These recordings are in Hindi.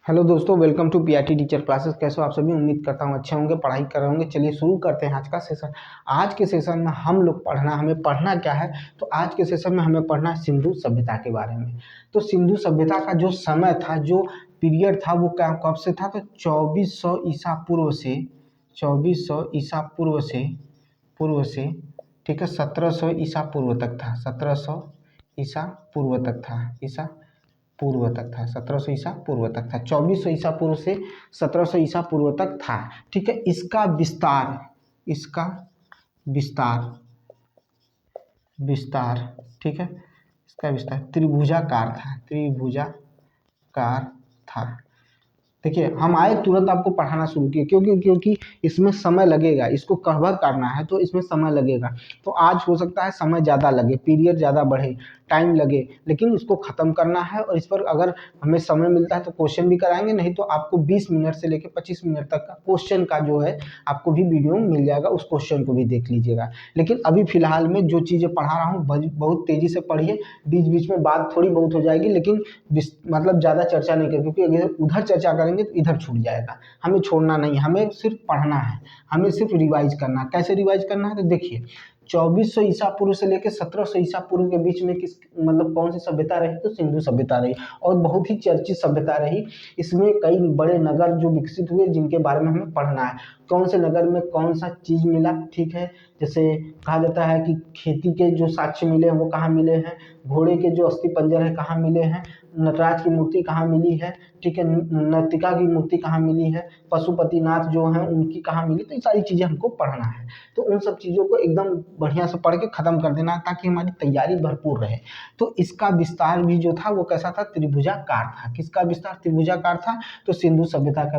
हेलो दोस्तों, welcome to PRT teacher classes. कैसे हो आप सभी? उम्मीद करता हूँ अच्छे होंगे, पढ़ाई कर रहे होंगे। चलिए शुरू करते हैं आज का सेशन। आज के सेशन में हम लोग हमें पढ़ना क्या है, तो आज के सेशन में हमें पढ़ना है सिंधु सभ्यता के बारे में। तो सिंधु सभ्यता का जो समय था, जो पीरियड था, वो क्या कब से था? तो 2400 ईसा पूर्व से 2400 ईसा पूर्व से ठीक है, 1700 ईसा पूर्व तक था। 1700 ईसा पूर्व तक था। 1700 ईसा पूर्व तक था। 2400 ईसा पूर्व से 1700 ईसा पूर्व तक था। ठीक है। इसका विस्तार ठीक है, इसका विस्तार त्रिभुजाकार था। देखिए, हम आए तुरंत आपको पढ़ाना शुरू किए, क्योंकि इसमें समय लगेगा। इसको कवर करना है तो इसमें समय लगेगा। तो आज हो सकता है समय ज़्यादा लगे, पीरियड ज़्यादा बढ़े, टाइम लगे, लेकिन इसको ख़त्म करना है। और इस पर अगर हमें समय मिलता है तो क्वेश्चन भी कराएंगे, नहीं तो आपको 20 मिनट से लेकर 25 मिनट तक का क्वेश्चन का जो है आपको भी वीडियो मिल जाएगा, उस क्वेश्चन को भी देख लीजिएगा। लेकिन अभी फ़िलहाल में जो चीज़ें पढ़ा रहा हूँ बहुत तेज़ी से पढ़िए। बीच बीच में बात थोड़ी बहुत हो जाएगी, लेकिन मतलब ज़्यादा चर्चा नहीं करें, क्योंकि अगर उधर चर्चा करेंगे तो इधर छूट जाएगा। हमें छोड़ना नहीं, हमें सिर्फ पढ़ना है, हमें सिर्फ रिवाइज करना है। कैसे रिवाइज करना है? तो देखिए, 2400 ईसा पूर्व से लेकर 1700 ईसा पूर्व के बीच में कौन सी सभ्यता रही? तो सिंधु सभ्यता रही, और बहुत ही चर्चित सभ्यता रही। इसमें कई बड़े नगर जो विकसित हुए, जिनके बारे में हमें पढ़ना है। कौन से नगर में कौन सा चीज मिला, ठीक है। जैसे कहा जाता है कि खेती के जो साक्ष्य मिले हैं वो कहाँ मिले हैं, घोड़े के जो अस्थि पंजर है कहाँ मिले हैं, नटराज की मूर्ति कहाँ मिली है, ठीक है, नर्तिका की मूर्ति कहाँ मिली है, पशुपतिनाथ जो हैं उनकी कहाँ मिली। तो ये सारी चीज़ें हमको पढ़ना है। तो उन सब चीज़ों को एकदम बढ़िया से पढ़ के ख़त्म कर देना, ताकि हमारी तैयारी भरपूर रहे। तो इसका विस्तार भी जो था वो कैसा था? त्रिभुजाकार था। किसका विस्तार त्रिभुजाकार था? तो सिंधु सभ्यता का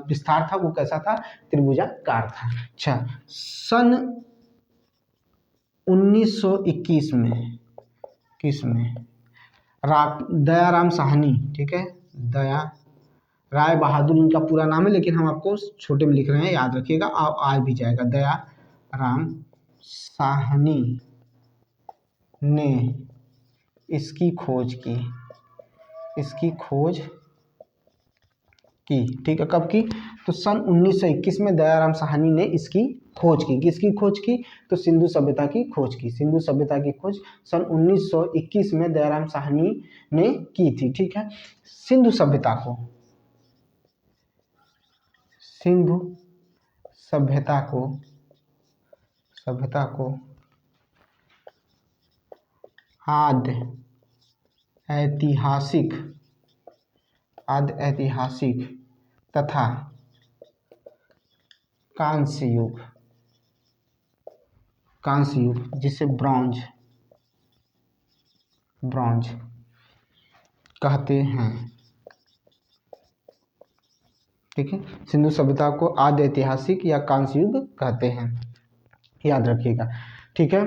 विस्तार था वो कैसा था? त्रिभुजाकार था। अच्छा, सन 1921 में दयाराम साहनी, ठीक है, दया राय बहादुर इनका पूरा नाम है, लेकिन हम आपको छोटे में लिख रहे हैं, याद रखिएगा, आ भी जाएगा। दया राम साहनी ने इसकी खोज की, ठीक है। कब की? तो सन 1921 में दयाराम साहनी ने इसकी खोज की। किसकी खोज की? तो सिंधु सभ्यता की खोज की। सिंधु सभ्यता की खोज सन 1921 में दयाराम साहनी ने की थी, ठीक है। सिंधु सभ्यता को आद्य ऐतिहासिक तथा कांस्य युग, जिसे ब्रॉन्ज कहते हैं, ठीक है। सिंधु सभ्यता को आद्य ऐतिहासिक या कांस्य युग कहते हैं, याद रखिएगा, ठीक है।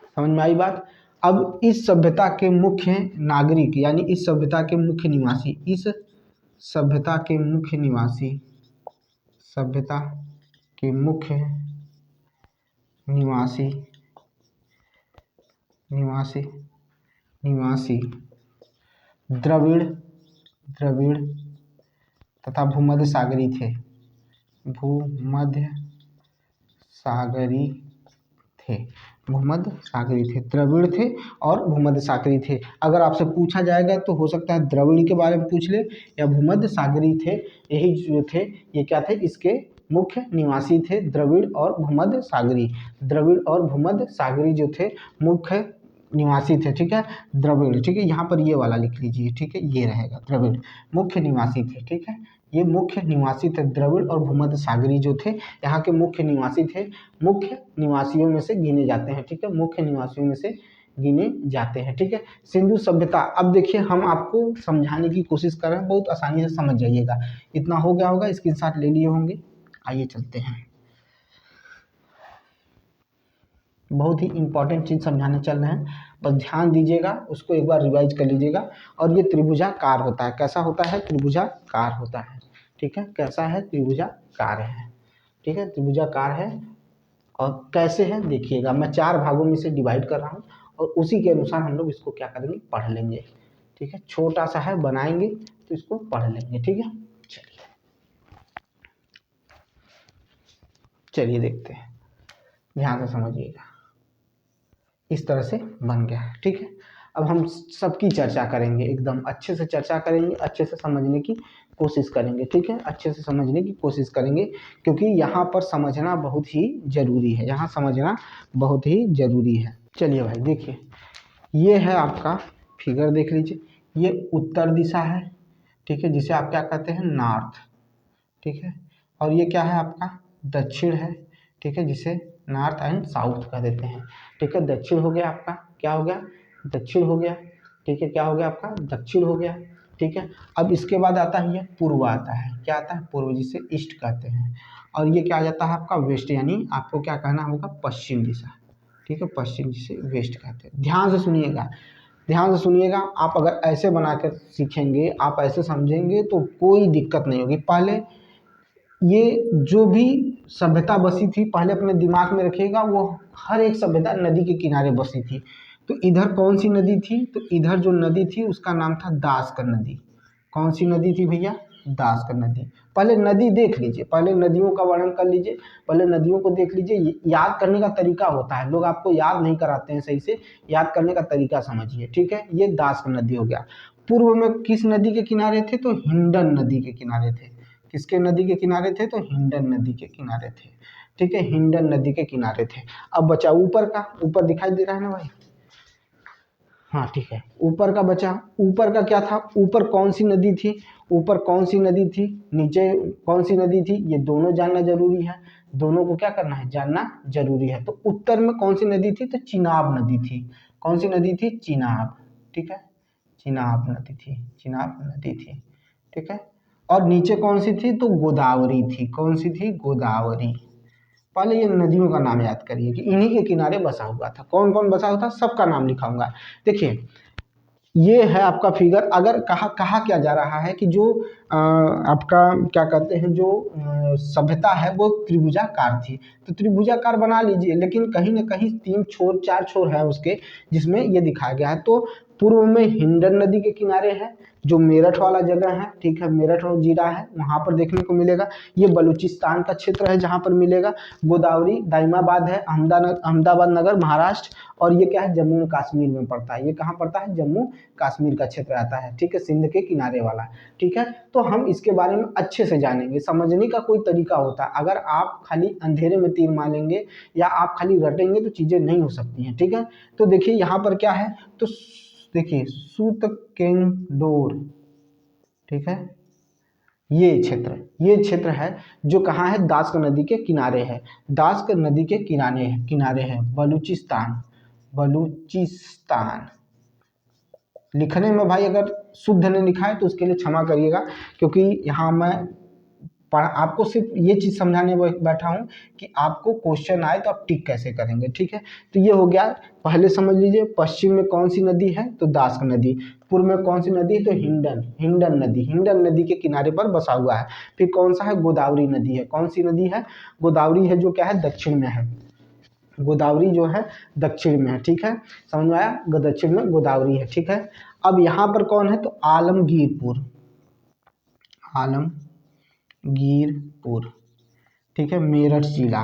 समझ में आई बात? अब इस सभ्यता के मुख्य नागरिक, यानी इस सभ्यता के मुख्य निवासी द्रविड़ तथा भूमध्य सागरी थे। द्रविड़ थे और भूमध्य सागरी थे। अगर आपसे पूछा जाएगा तो हो सकता है द्रविड़ के बारे में पूछ ले, या भूमध्य सागरी थे। यही जो थे, ये क्या थे? इसके मुख्य निवासी थे। द्रविड़ और भूमध्य सागरी जो थे मुख्य निवासी थे, ठीक है। द्रविड़, ठीक है, यहाँ पर ये वाला लिख लीजिए, ठीक है, ये रहेगा। द्रविड़ मुख्य निवासी थे, ठीक है। ये मुख्य निवासी थे। द्रविड़ और भूमध्य सागरी जो थे यहाँ के मुख्य निवासी थे, मुख्य निवासियों में से गिने जाते हैं, ठीक है, मुख्य निवासियों में से गिने जाते हैं, ठीक है। सिंधु सभ्यता, अब देखिए हम आपको समझाने की कोशिश कर रहे हैं, बहुत आसानी से समझ जाइएगा। इतना हो गया होगा, स्क्रीनशॉट ले लिए होंगे। आइए चलते हैं, बहुत ही इंपॉर्टेंट चीज़ समझाने चल रहे हैं, बस ध्यान दीजिएगा, उसको एक बार रिवाइज कर लीजिएगा। और ये त्रिभुजाकार होता है। कैसा होता है? त्रिभुजाकार होता है, ठीक है। कैसा है? त्रिभुजाकार है, ठीक है, त्रिभुजाकार है। और कैसे है देखिएगा, मैं 4 भागों में से डिवाइड कर रहा हूँ, और उसी के अनुसार हम लोग इसको क्या करेंगे? पढ़ लेंगे, ठीक है, छोटा सा है, बनाएंगे तो इसको पढ़ लेंगे। ठीक है, चलिए चलिए देखते हैं, ध्यान से समझिएगा। इस तरह से बन गया है। ठीक है, अब हम सबकी चर्चा करेंगे, एकदम अच्छे से चर्चा करेंगे, अच्छे से समझने की कोशिश करेंगे। ठीक है, अच्छे से समझने की कोशिश करेंगे, क्योंकि यहाँ पर समझना बहुत ही ज़रूरी है, यहाँ समझना बहुत ही ज़रूरी है। चलिए भाई देखिए, ये है आपका फिगर, देख लीजिए, ये उत्तर दिशा है। ठीक है, जिसे आप क्या कहते हैं, नॉर्थ। ठीक है, और ये क्या है आपका, दक्षिण है। ठीक है, जिसे नॉर्थ एंड साउथ कह देते हैं। ठीक है, दक्षिण हो गया आपका, क्या हो गया, दक्षिण हो गया। ठीक है, क्या हो गया आपका, दक्षिण हो गया। ठीक है, अब इसके बाद आता है ये पूर्व आता है, क्या आता है, पूर्व, जिसे ईस्ट कहते हैं। और ये क्या आ जाता है आपका, वेस्ट, यानी आपको क्या कहना होगा, पश्चिम दिशा। ठीक है, पश्चिम, जिसे वेस्ट कहते हैं। ध्यान से सुनिएगा, ध्यान से सुनिएगा, आप अगर ऐसे बनाकर सीखेंगे, आप ऐसे समझेंगे तो कोई दिक्कत नहीं होगी। पहले ये जो भी सभ्यता बसी थी, पहले अपने दिमाग में रखिएगा, वो हर एक सभ्यता नदी के किनारे बसी थी। तो इधर कौन सी नदी थी, तो इधर जो नदी थी उसका नाम था दासकर नदी। कौन सी नदी थी भैया, दासकर नदी। पहले नदी देख लीजिए, पहले नदियों का वर्णन कर लीजिए, पहले नदियों को देख लीजिए। याद करने का तरीका होता है, लोग आपको याद नहीं कराते हैं सही से, याद करने का तरीका समझिए। ठीक है, ये दासकर नदी हो गया। पूर्व में किस नदी के किनारे थे, तो हिंडन नदी के किनारे थे। किसके नदी के किनारे थे, तो हिंडन नदी के किनारे थे। ठीक है, हिंडन नदी के किनारे थे। अब बचा ऊपर का, ऊपर दिखाई दे रहा है ना भाई, हाँ ठीक है, ऊपर का बचा। ऊपर का क्या था, ऊपर कौन सी नदी थी, ऊपर कौन सी नदी थी, नीचे कौन सी नदी थी, ये दोनों जानना जरूरी है। दोनों को क्या करना है, जानना जरूरी है। तो उत्तर में कौन सी नदी थी, तो चिनाब नदी थी। कौन सी नदी थी, चिनाब। ठीक है, चिनाब नदी थी, चिनाब नदी थी। ठीक है, और नीचे कौन सी थी, तो गोदावरी थी। कौन सी थी, गोदावरी। पहले ये नदियों का नाम याद करिए कि इन्हीं के किनारे बसा हुआ था। कौन कौन बसा हुआ था, सबका नाम लिखाऊंगा। देखिए, ये है आपका फिगर। अगर कहा कहा क्या जा रहा है कि जो आपका क्या कहते हैं, जो सभ्यता है वो त्रिभुजाकार थी, तो त्रिभुजाकार बना लीजिए, लेकिन कहीं ना कहीं तीन छोर चार छोर है उसके, जिसमें ये दिखाया गया है। तो पूर्व में हिंडन नदी के किनारे है, जो मेरठ वाला जगह है। ठीक है, मेरठ और जीरा है, वहाँ पर देखने को मिलेगा। ये बलूचिस्तान का क्षेत्र है जहाँ पर मिलेगा। गोदावरी दाइमाबाद है, अहमदाबाद नगर, महाराष्ट्र। और ये क्या है, जम्मू कश्मीर में पड़ता है। ये कहाँ पड़ता है, जम्मू कश्मीर का क्षेत्र आता है। ठीक है, सिंध के किनारे वाला। ठीक है, तो हम इसके बारे में अच्छे से जानेंगे। समझने का कोई तरीका होता है, अगर आप खाली अंधेरे में तीर मारेंगे या आप खाली रटेंगे तो चीजें नहीं हो सकती हैं। ठीक है, तो देखिए यहाँ पर क्या है, तो देखिए सूतकेंदोर। ठीक है, ये क्षेत्र है जो कहाँ है, दास्क नदी के किनारे है। दास्क नदी के किनारे है बलूचिस्तान। बलूचिस्तान लिखने में भाई अगर शुद्ध नहीं लिखा है तो उसके लिए क्षमा करिएगा, क्योंकि यहाँ मैं आपको सिर्फ ये चीज़ समझाने बैठा हूँ कि आपको क्वेश्चन आए तो आप टिक कैसे करेंगे। ठीक है, तो ये हो गया, पहले समझ लीजिए। पश्चिम में कौन सी नदी है, तो दास्क नदी। पूर्व में कौन सी नदी है, तो हिंडन नदी के किनारे पर बसा हुआ है। फिर कौन सा है, गोदावरी नदी है। कौन सी नदी है, गोदावरी है, जो क्या है, दक्षिण में है। गोदावरी जो है दक्षिण में है। ठीक है, समझ में आया, दक्षिण में गोदावरी है। ठीक है, अब यहाँ पर कौन है, तो आलमगीरपुर। आलमगीरपुर। ठीक है, मेरठ जिला।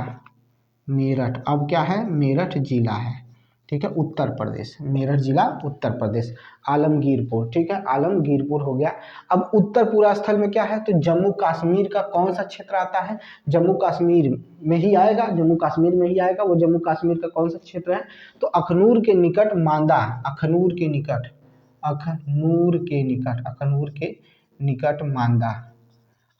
मेरठ अब क्या है, मेरठ जिला है। ठीक है, उत्तर प्रदेश, मेरठ जिला उत्तर प्रदेश। आलमगीरपुर, ठीक है, आलमगीरपुर हो गया। अब उत्तर पूरा स्थल में क्या है, तो जम्मू कश्मीर का कौन सा क्षेत्र आता है, जम्मू कश्मीर में ही आएगा, जम्मू कश्मीर में ही आएगा। वो जम्मू कश्मीर का कौन सा क्षेत्र है, तो अखनूर के निकट मांदा, अखनूर के निकट, अखनूर के निकट मांदा।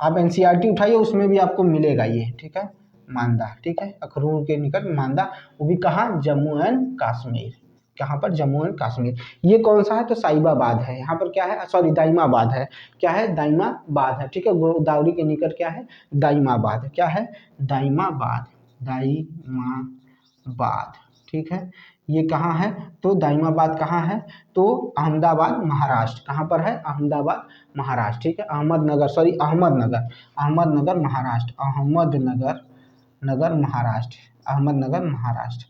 आप एनसीईआरटी उठाइए, उसमें भी आपको मिलेगा ये। ठीक है, मांदा। ठीक है, अखनूर के निकट मांदा, वो भी कहाँ, जम्मू एंड कश्मीर। कहाँ पर, जम्मू एंड कश्मीर। ये कौन सा है, तो साहिबाबाद है। यहाँ पर क्या है, सॉरी दाइमाबाद है। क्या है, दाइमाबाद है। ठीक है, गोदावरी के निकट क्या है, दाइमाबाद। क्या है, दाइमाबाद, दाइमाबाद। ठीक है, ये कहाँ है, तो दाइमाबाद कहाँ है, तो अहमदाबाद महाराष्ट्र। कहाँ पर है, अहमदाबाद महाराष्ट्र। ठीक है, अहमदनगर महाराष्ट्र। अहमदनगर महाराष्ट्र।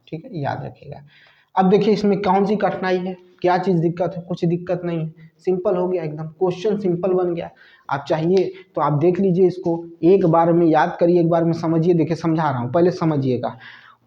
ठीक है, याद रखिएगा। अब देखिए इसमें कौन सी कठिनाई है, क्या चीज़ दिक्कत है, कुछ दिक्कत नहीं है, सिंपल हो गया एकदम, क्वेश्चन सिंपल बन गया। आप चाहिए तो आप देख लीजिए इसको, एक बार में याद करिए, एक बार में समझिए। देखिए समझा रहा हूँ, पहले समझिएगा।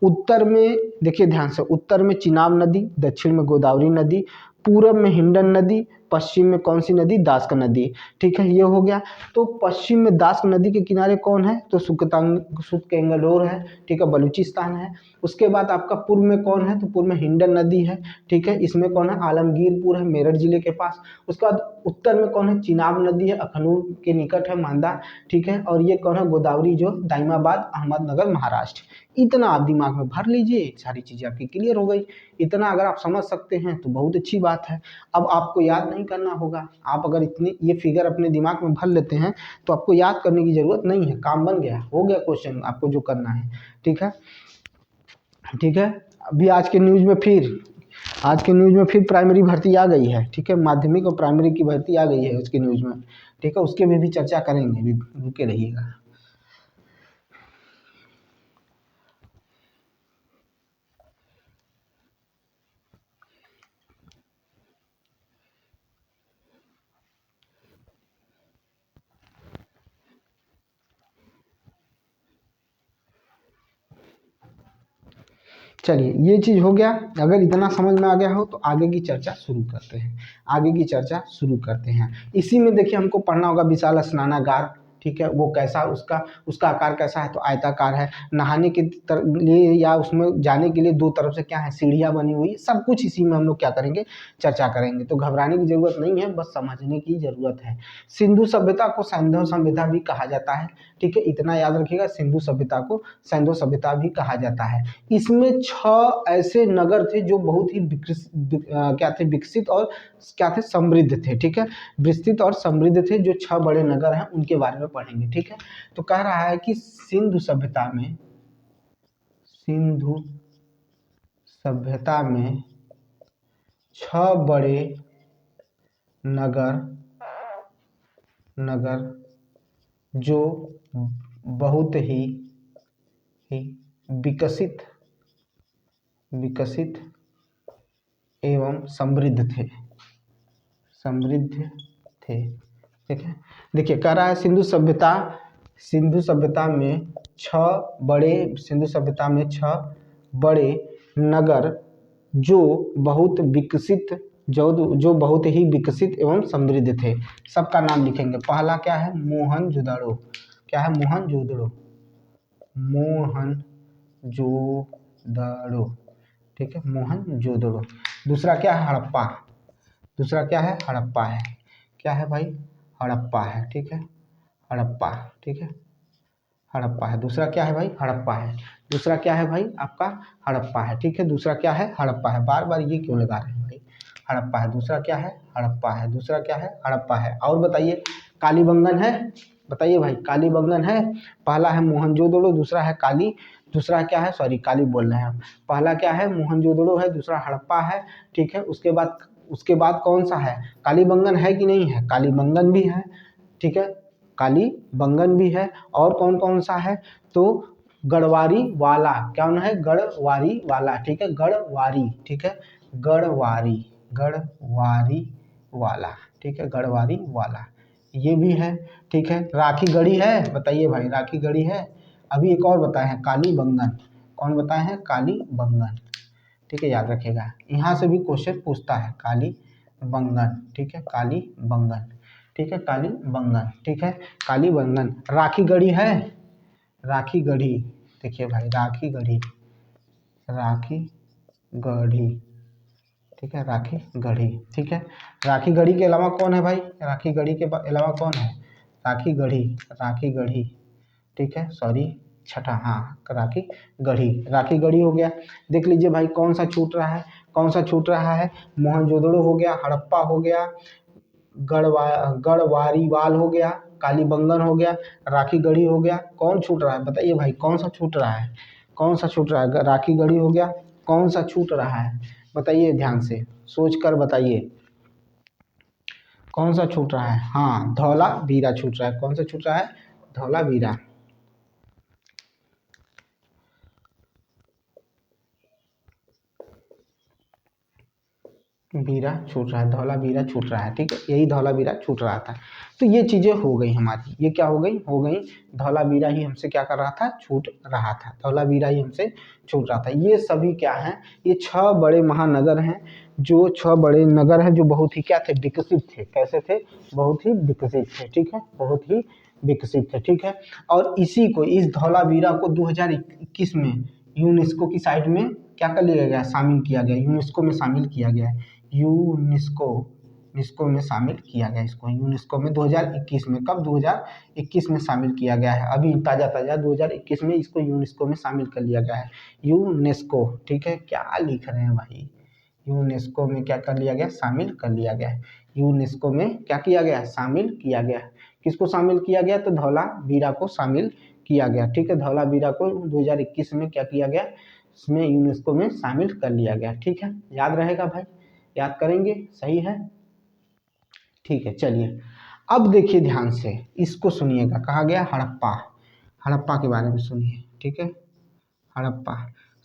उत्तर में देखिए ध्यान से, उत्तर में चिनाब नदी, दक्षिण में गोदावरी नदी, पूरब में हिंडन नदी, पश्चिम में कौन सी नदी, दास्क नदी। ठीक है, ये हो गया। तो पश्चिम में दास्क नदी के किनारे कौन है, तो सुक्केंगलोर है। ठीक है, बलूचिस्तान है। उसके बाद आपका पूर्व में कौन है, तो पूर्व में हिंडन नदी है। ठीक है, इसमें कौन है, आलमगीरपुर है, मेरठ जिले के पास। उसके बाद उत्तर में कौन है, चिनाब नदी है, अखनूर के निकट है, मांदा। ठीक है, और ये कौन है, गोदावरी, जो दाइमाबाद, अहमदनगर, महाराष्ट्र। इतना आप दिमाग में भर लीजिए, सारी चीज़ें आपकी क्लियर हो गई। इतना अगर आप समझ सकते हैं तो बहुत अच्छी बात है। अब आपको याद नहीं करना होगा, आप अगर इतने ये फिगर अपने दिमाग में भर लेते हैं तो आपको याद करने की ज़रूरत नहीं है, काम बन गया, हो गया क्वेश्चन आपको जो करना है। ठीक है, ठीक है। अभी आज के न्यूज़ में फिर प्राइमरी भर्ती आ गई है। ठीक है, माध्यमिक और प्राइमरी की भर्ती आ गई है उसके न्यूज़ में। ठीक है, उसके भी चर्चा करेंगे, अभी रुके रहिएगा। चलिए ये चीज़ हो गया। अगर इतना समझ में आ गया हो तो आगे की चर्चा शुरू करते हैं। आगे की चर्चा शुरू करते हैं। इसी में देखिए हमको पढ़ना होगा विशाल स्नानागार। ठीक है, वो कैसा, उसका उसका आकार कैसा है, तो आयताकार है। नहाने के लिए या उसमें जाने के लिए दो तरफ से क्या है, सीढ़ियाँ बनी हुई, सब कुछ इसी में हम लोग क्या करेंगे, चर्चा करेंगे। तो घबराने की जरूरत नहीं है, बस समझने की जरूरत है। सिंधु सभ्यता को सैंधव सभ्यता भी कहा जाता है। ठीक है, इतना याद रखिएगा, सिंधु सभ्यता को सैंधव सभ्यता भी कहा जाता है। इसमें 6 ऐसे नगर थे जो बहुत ही क्या थे, विकसित और क्या थे, समृद्ध थे। ठीक है, विकसित और समृद्ध थे, जो 6 बड़े नगर हैं उनके बारे में पढ़ेंगे। ठीक है, तो कह रहा है कि सिंधु सभ्यता में 6 बड़े नगर नगर जो बहुत ही विकसित एवं समृद्ध थे। ठीक है, देखिए कह रहा है सिंधु सभ्यता में 6 बड़े नगर जो बहुत विकसित जो बहुत ही विकसित एवं समृद्ध थे। सबका नाम लिखेंगे। पहला क्या है, मोहनजोदड़ो। क्या है, मोहनजोदड़ो। मोहनजोदड़ो। ठीक है, मोहनजोदड़ो। दूसरा क्या है, हड़प्पा। दूसरा क्या है, हड़प्पा है। क्या है भाई, हड़प्पा है। ठीक है, हड़प्पा। ठीक है, हड़प्पा है। दूसरा क्या है भाई, हड़प्पा है। दूसरा क्या है भाई आपका, हड़प्पा है। ठीक है, दूसरा क्या है, हड़प्पा है। बार बार ये क्यों लगा रहे हैं भाई, हड़प्पा है। दूसरा क्या है, हड़प्पा है। दूसरा क्या है, हड़प्पा है। और बताइए, कालीबंगन है, बताइए भाई, कालीबंगन है। पहला है मोहनजोदड़ो, दूसरा है दूसरा क्या है, सॉरी काली बोल रहे हैं हम। पहला क्या है, मोहनजोदड़ो है, दूसरा हड़प्पा है। ठीक है, उसके बाद कौन सा है, कालीबंगन है कि नहीं है, कालीबंगन भी है। ठीक है, कालीबंगन भी है। और कौन कौन सा है, तो गढ़वारी वाला। क्या है, गढ़वारी वाला। ठीक है, गढ़वारी। ठीक है, गढ़वारी वाला। ठीक है, गढ़वारी वाला, ये भी है। ठीक है, राखी गढ़ी है, बताइए भाई, राखी गढ़ी है। अभी एक और बताए हैं, कालीबंगन। कौन बताए हैं, कालीबंगन। ठीक है, याद रखिएगा, यहाँ से भी क्वेश्चन पूछता है, कालीबंगन। ठीक है, कालीबंगन। ठीक है, कालीबंगन। ठीक है, कालीबंगन। राखी गढ़ी है, राखी गढ़ी। देखिए भाई, राखी गढ़ी, राखी गढ़ी। ठीक है, राखी गढ़ी। ठीक है, राखी गढ़ी के अलावा कौन है भाई, राखी गढ़ी के अलावा कौन है, राखी गढ़ी, राखी गढ़ी। ठीक है, सॉरी, छठा, हाँ, राखी गढ़ी हो गया। देख लीजिए भाई, कौन सा छूट रहा है, कौन सा छूट रहा है, मोहनजोदड़ो हो गया, हड़प्पा हो गया, गढ़वारीवाल हो गया, कालीबंगन हो गया, राखी गढ़ी हो गया। कौन छूट रहा है, बताइए भाई, कौन सा छूट रहा है, कौन सा छूट रहा है, राखी गढ़ी हो गया, कौन सा छूट रहा है, बताइए, ध्यान से सोच कर बताइए, कौन सा छूट रहा है। हाँ, धौलावीरा छूट रहा है। कौन सा छूट रहा है, धौलावीरा। बीरा छूट रहा है, धौला बीरा छूट रहा है, ठीक है, यही धौला बीरा छूट रहा था। तो ये चीज़ें हो गई हमारी, ये क्या हो गई धौला बीरा ही हमसे क्या कर रहा था, छूट रहा था, धौला बीरा ही हमसे छूट रहा था। ये सभी क्या हैं, ये 6 बड़े महानगर हैं, जो 6 बड़े नगर हैं, जो बहुत ही क्या थे, विकसित थे। कैसे थे, बहुत ही विकसित थे, ठीक है, बहुत ही विकसित थे, ठीक है। और इसी को, इस धौलावीरा को 2021 में यूनेस्को की साइट में क्या कर लिया गया, शामिल किया गया, यूनेस्को में शामिल किया गया है, यूनेस्को में शामिल किया गया इसको, यूनेस्को में 2021 में, कब 2021 में शामिल किया गया है, अभी ताज़ा 2021 में इसको यूनेस्को में शामिल कर लिया गया है, यूनेस्को, ठीक है। क्या लिख रहे हैं भाई, यूनेस्को में क्या कर लिया गया, शामिल कर लिया गया है, यूनेस्को में क्या किया गया, शामिल किया गया है। किसको शामिल किया गया, तो धौलावीरा को शामिल किया गया, ठीक है। धौलावीरा को 2021 में क्या किया गया, इसमें यूनेस्को में शामिल कर लिया गया, ठीक है। याद रहेगा भाई, याद करेंगे, सही है, ठीक है। चलिए अब देखिए ध्यान से, इसको सुनिएगा, कहा गया हड़प्पा, हड़प्पा के बारे में सुनिए, ठीक है। हड़प्पा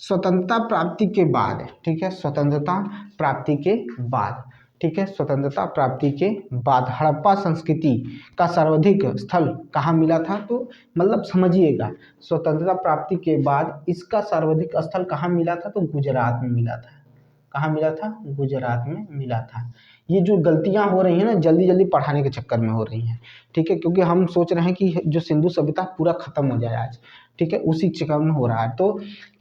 स्वतंत्रता प्राप्ति के बाद, ठीक है, स्वतंत्रता प्राप्ति के बाद, ठीक है, स्वतंत्रता प्राप्ति के बाद हड़प्पा संस्कृति का सर्वाधिक स्थल कहाँ मिला था, तो मतलब समझिएगा, स्वतंत्रता प्राप्ति के बाद इसका सर्वाधिक स्थल कहाँ मिला था, तो गुजरात में मिला था। कहाँ मिला था, गुजरात में मिला था। ये जो गलतियां हो रही हैं ना, जल्दी जल्दी पढ़ाने के चक्कर में हो रही हैं, ठीक है, क्योंकि हम सोच रहे हैं कि जो सिंधु सभ्यता पूरा खत्म हो जाए आज, ठीक है, उसी चक्कर में हो रहा है। तो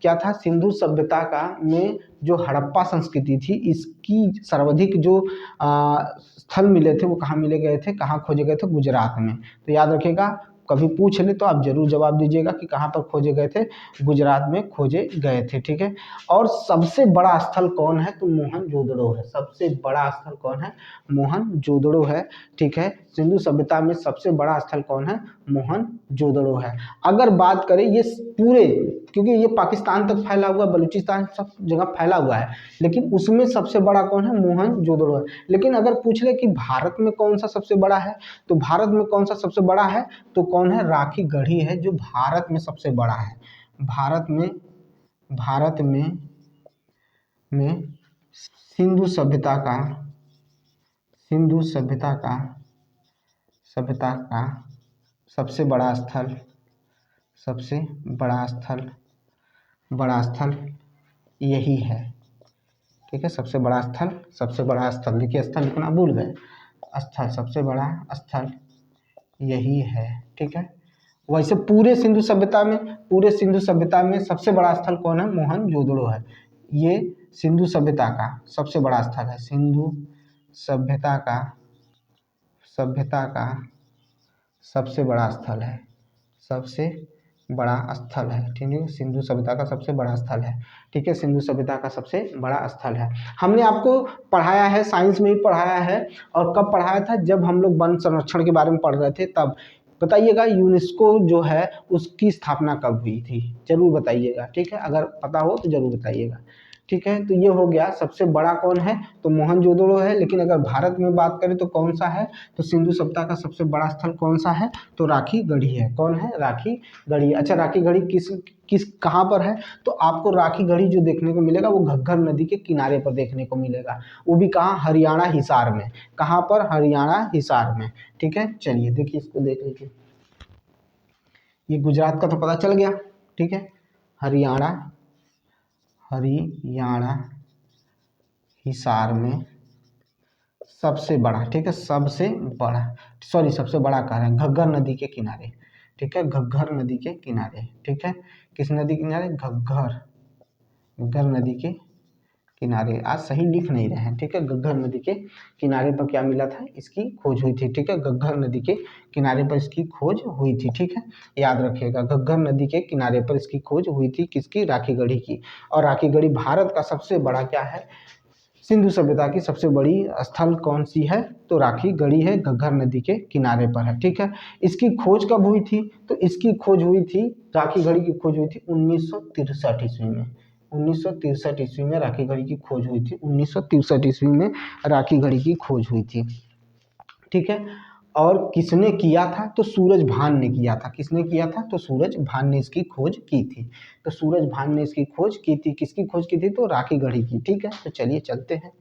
क्या था, सिंधु सभ्यता का में जो हड़प्पा संस्कृति थी, इसकी सर्वाधिक जो स्थल मिले थे, वो कहाँ मिले गए थे, कहाँ खोजे गए थे, गुजरात में। तो याद रखिएगा, कभी पूछ ले तो आप जरूर जवाब दीजिएगा कि कहाँ पर खोजे गए थे, गुजरात में खोजे गए थे, ठीक है। और सबसे बड़ा स्थल कौन है, तो मोहनजोदड़ो है, सबसे बड़ा स्थल कौन है, मोहनजोदड़ो है, ठीक है। सिंधु सभ्यता में सबसे बड़ा स्थल कौन है, मोहनजोदड़ो है। अगर बात करें ये पूरे, क्योंकि ये पाकिस्तान तक फैला हुआ, बलूचिस्तान सब जगह फैला हुआ है, लेकिन उसमें सबसे बड़ा कौन है, मोहनजोदड़ो है। लेकिन अगर पूछ ले कि भारत में कौन सा सबसे बड़ा है, तो भारत में कौन सा सबसे बड़ा है, तो कौन है, राखी गढ़ी है, जो भारत में सबसे बड़ा है। भारत में सिंधु सभ्यता का सबसे बड़ा स्थल, बड़ा स्थल यही है, ठीक है। सबसे बड़ा स्थल देखिए, स्थल लिखना भूल गए, स्थल, सबसे बड़ा स्थल यही है, ठीक है। वैसे पूरे सिंधु सभ्यता में सबसे बड़ा स्थल कौन है, मोहनजोदड़ो है। ये सिंधु सभ्यता का सबसे बड़ा स्थल है, सिंधु सभ्यता का सबसे बड़ा स्थल है, ठीक है। सिंधु सभ्यता का सबसे बड़ा स्थल है, ठीक है, सिंधु सभ्यता का सबसे बड़ा स्थल है। हमने आपको पढ़ाया है, साइंस में ही पढ़ाया है, और कब पढ़ाया था, जब हम लोग वन संरक्षण के बारे में पढ़ रहे थे तब। बताइएगा यूनेस्को जो है उसकी स्थापना कब हुई थी, जरूर बताइएगा, ठीक है, अगर पता हो तो जरूर बताइएगा, ठीक है। तो ये हो गया, सबसे बड़ा कौन है, तो मोहनजोदड़ो है। लेकिन अगर भारत में बात करें तो कौन सा है, तो सिंधु सभ्यता का सबसे बड़ा स्थल कौन सा है, तो राखी गढ़ी है। कौन है, राखी गढ़ी। अच्छा, राखी गढ़ी किस कहाँ पर है, तो आपको राखी गढ़ी जो देखने को मिलेगा वो घग्गर नदी के किनारे पर देखने को मिलेगा, वो भी कहाँ, हरियाणा हिसार में। कहाँ पर, हरियाणा हिसार में, ठीक है। चलिए देखिए, इसको देख लीजिए, ये गुजरात का तो पता चल गया, ठीक है। हरियाणा हिसार में सबसे बड़ा, ठीक है, सबसे बड़ा कह रहे हैं, घग्गर नदी के किनारे, ठीक है, घग्गर नदी के किनारे, ठीक है। किस नदी के किनारे, घग्गर नदी के किनारे। आज सही लिख नहीं रहे हैं, ठीक है। घग्गर नदी के किनारे पर क्या मिला था, इसकी खोज हुई थी, ठीक है। घग्गर नदी के किनारे पर इसकी खोज हुई थी, ठीक है, याद रखिएगा, घग्गर नदी के किनारे पर इसकी खोज हुई थी, किसकी, राखी गढ़ी की। और राखी गढ़ी भारत का सबसे बड़ा क्या है, सिंधु सभ्यता की सबसे बड़ी स्थल कौन सी है, तो राखी गढ़ी है, घग्गर नदी के किनारे पर है, ठीक है। इसकी खोज कब हुई थी, तो इसकी खोज हुई थी, राखी गढ़ी की खोज हुई थी 1963 ईस्वी में। 1963 ईस्वी में राखी गढ़ी की खोज हुई थी, 1963 ईस्वी में राखी गढ़ी की खोज हुई थी, ठीक है। और किसने किया था, तो सूरज भान ने किया था। किसने किया था, तो सूरज भान ने इसकी खोज की थी। तो सूरज भान ने इसकी खोज की थी, किसकी खोज की थी, तो राखी गढ़ी की, ठीक है। तो चलिए चलते हैं,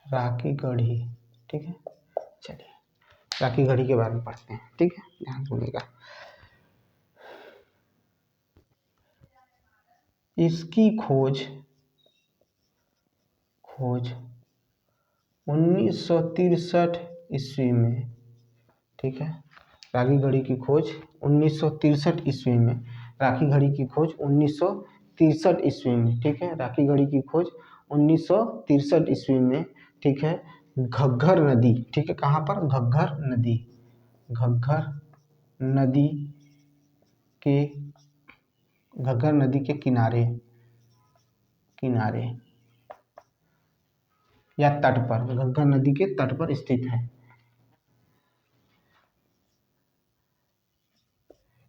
राखी गढ़ी, ठीक है। चलिए राखी गढ़ी के बारे में पढ़ते हैं, ठीक है, ध्यान सुनिएगा। इसकी खोज 1963 ईस्वी में, ठीक है। राखी गढ़ी की खोज 1963 ईस्वी में, राखी गढ़ी की खोज 1963 ईस्वी में, ठीक है। राखी गढ़ी की खोज 1963 ईस्वी में, ठीक है। घग्घर नदी, ठीक है, कहाँ पर? घग्घर नदी, घग्घर नदी के, घग्घर नदी के किनारे या तट पर, घग्घर नदी के तट पर स्थित है।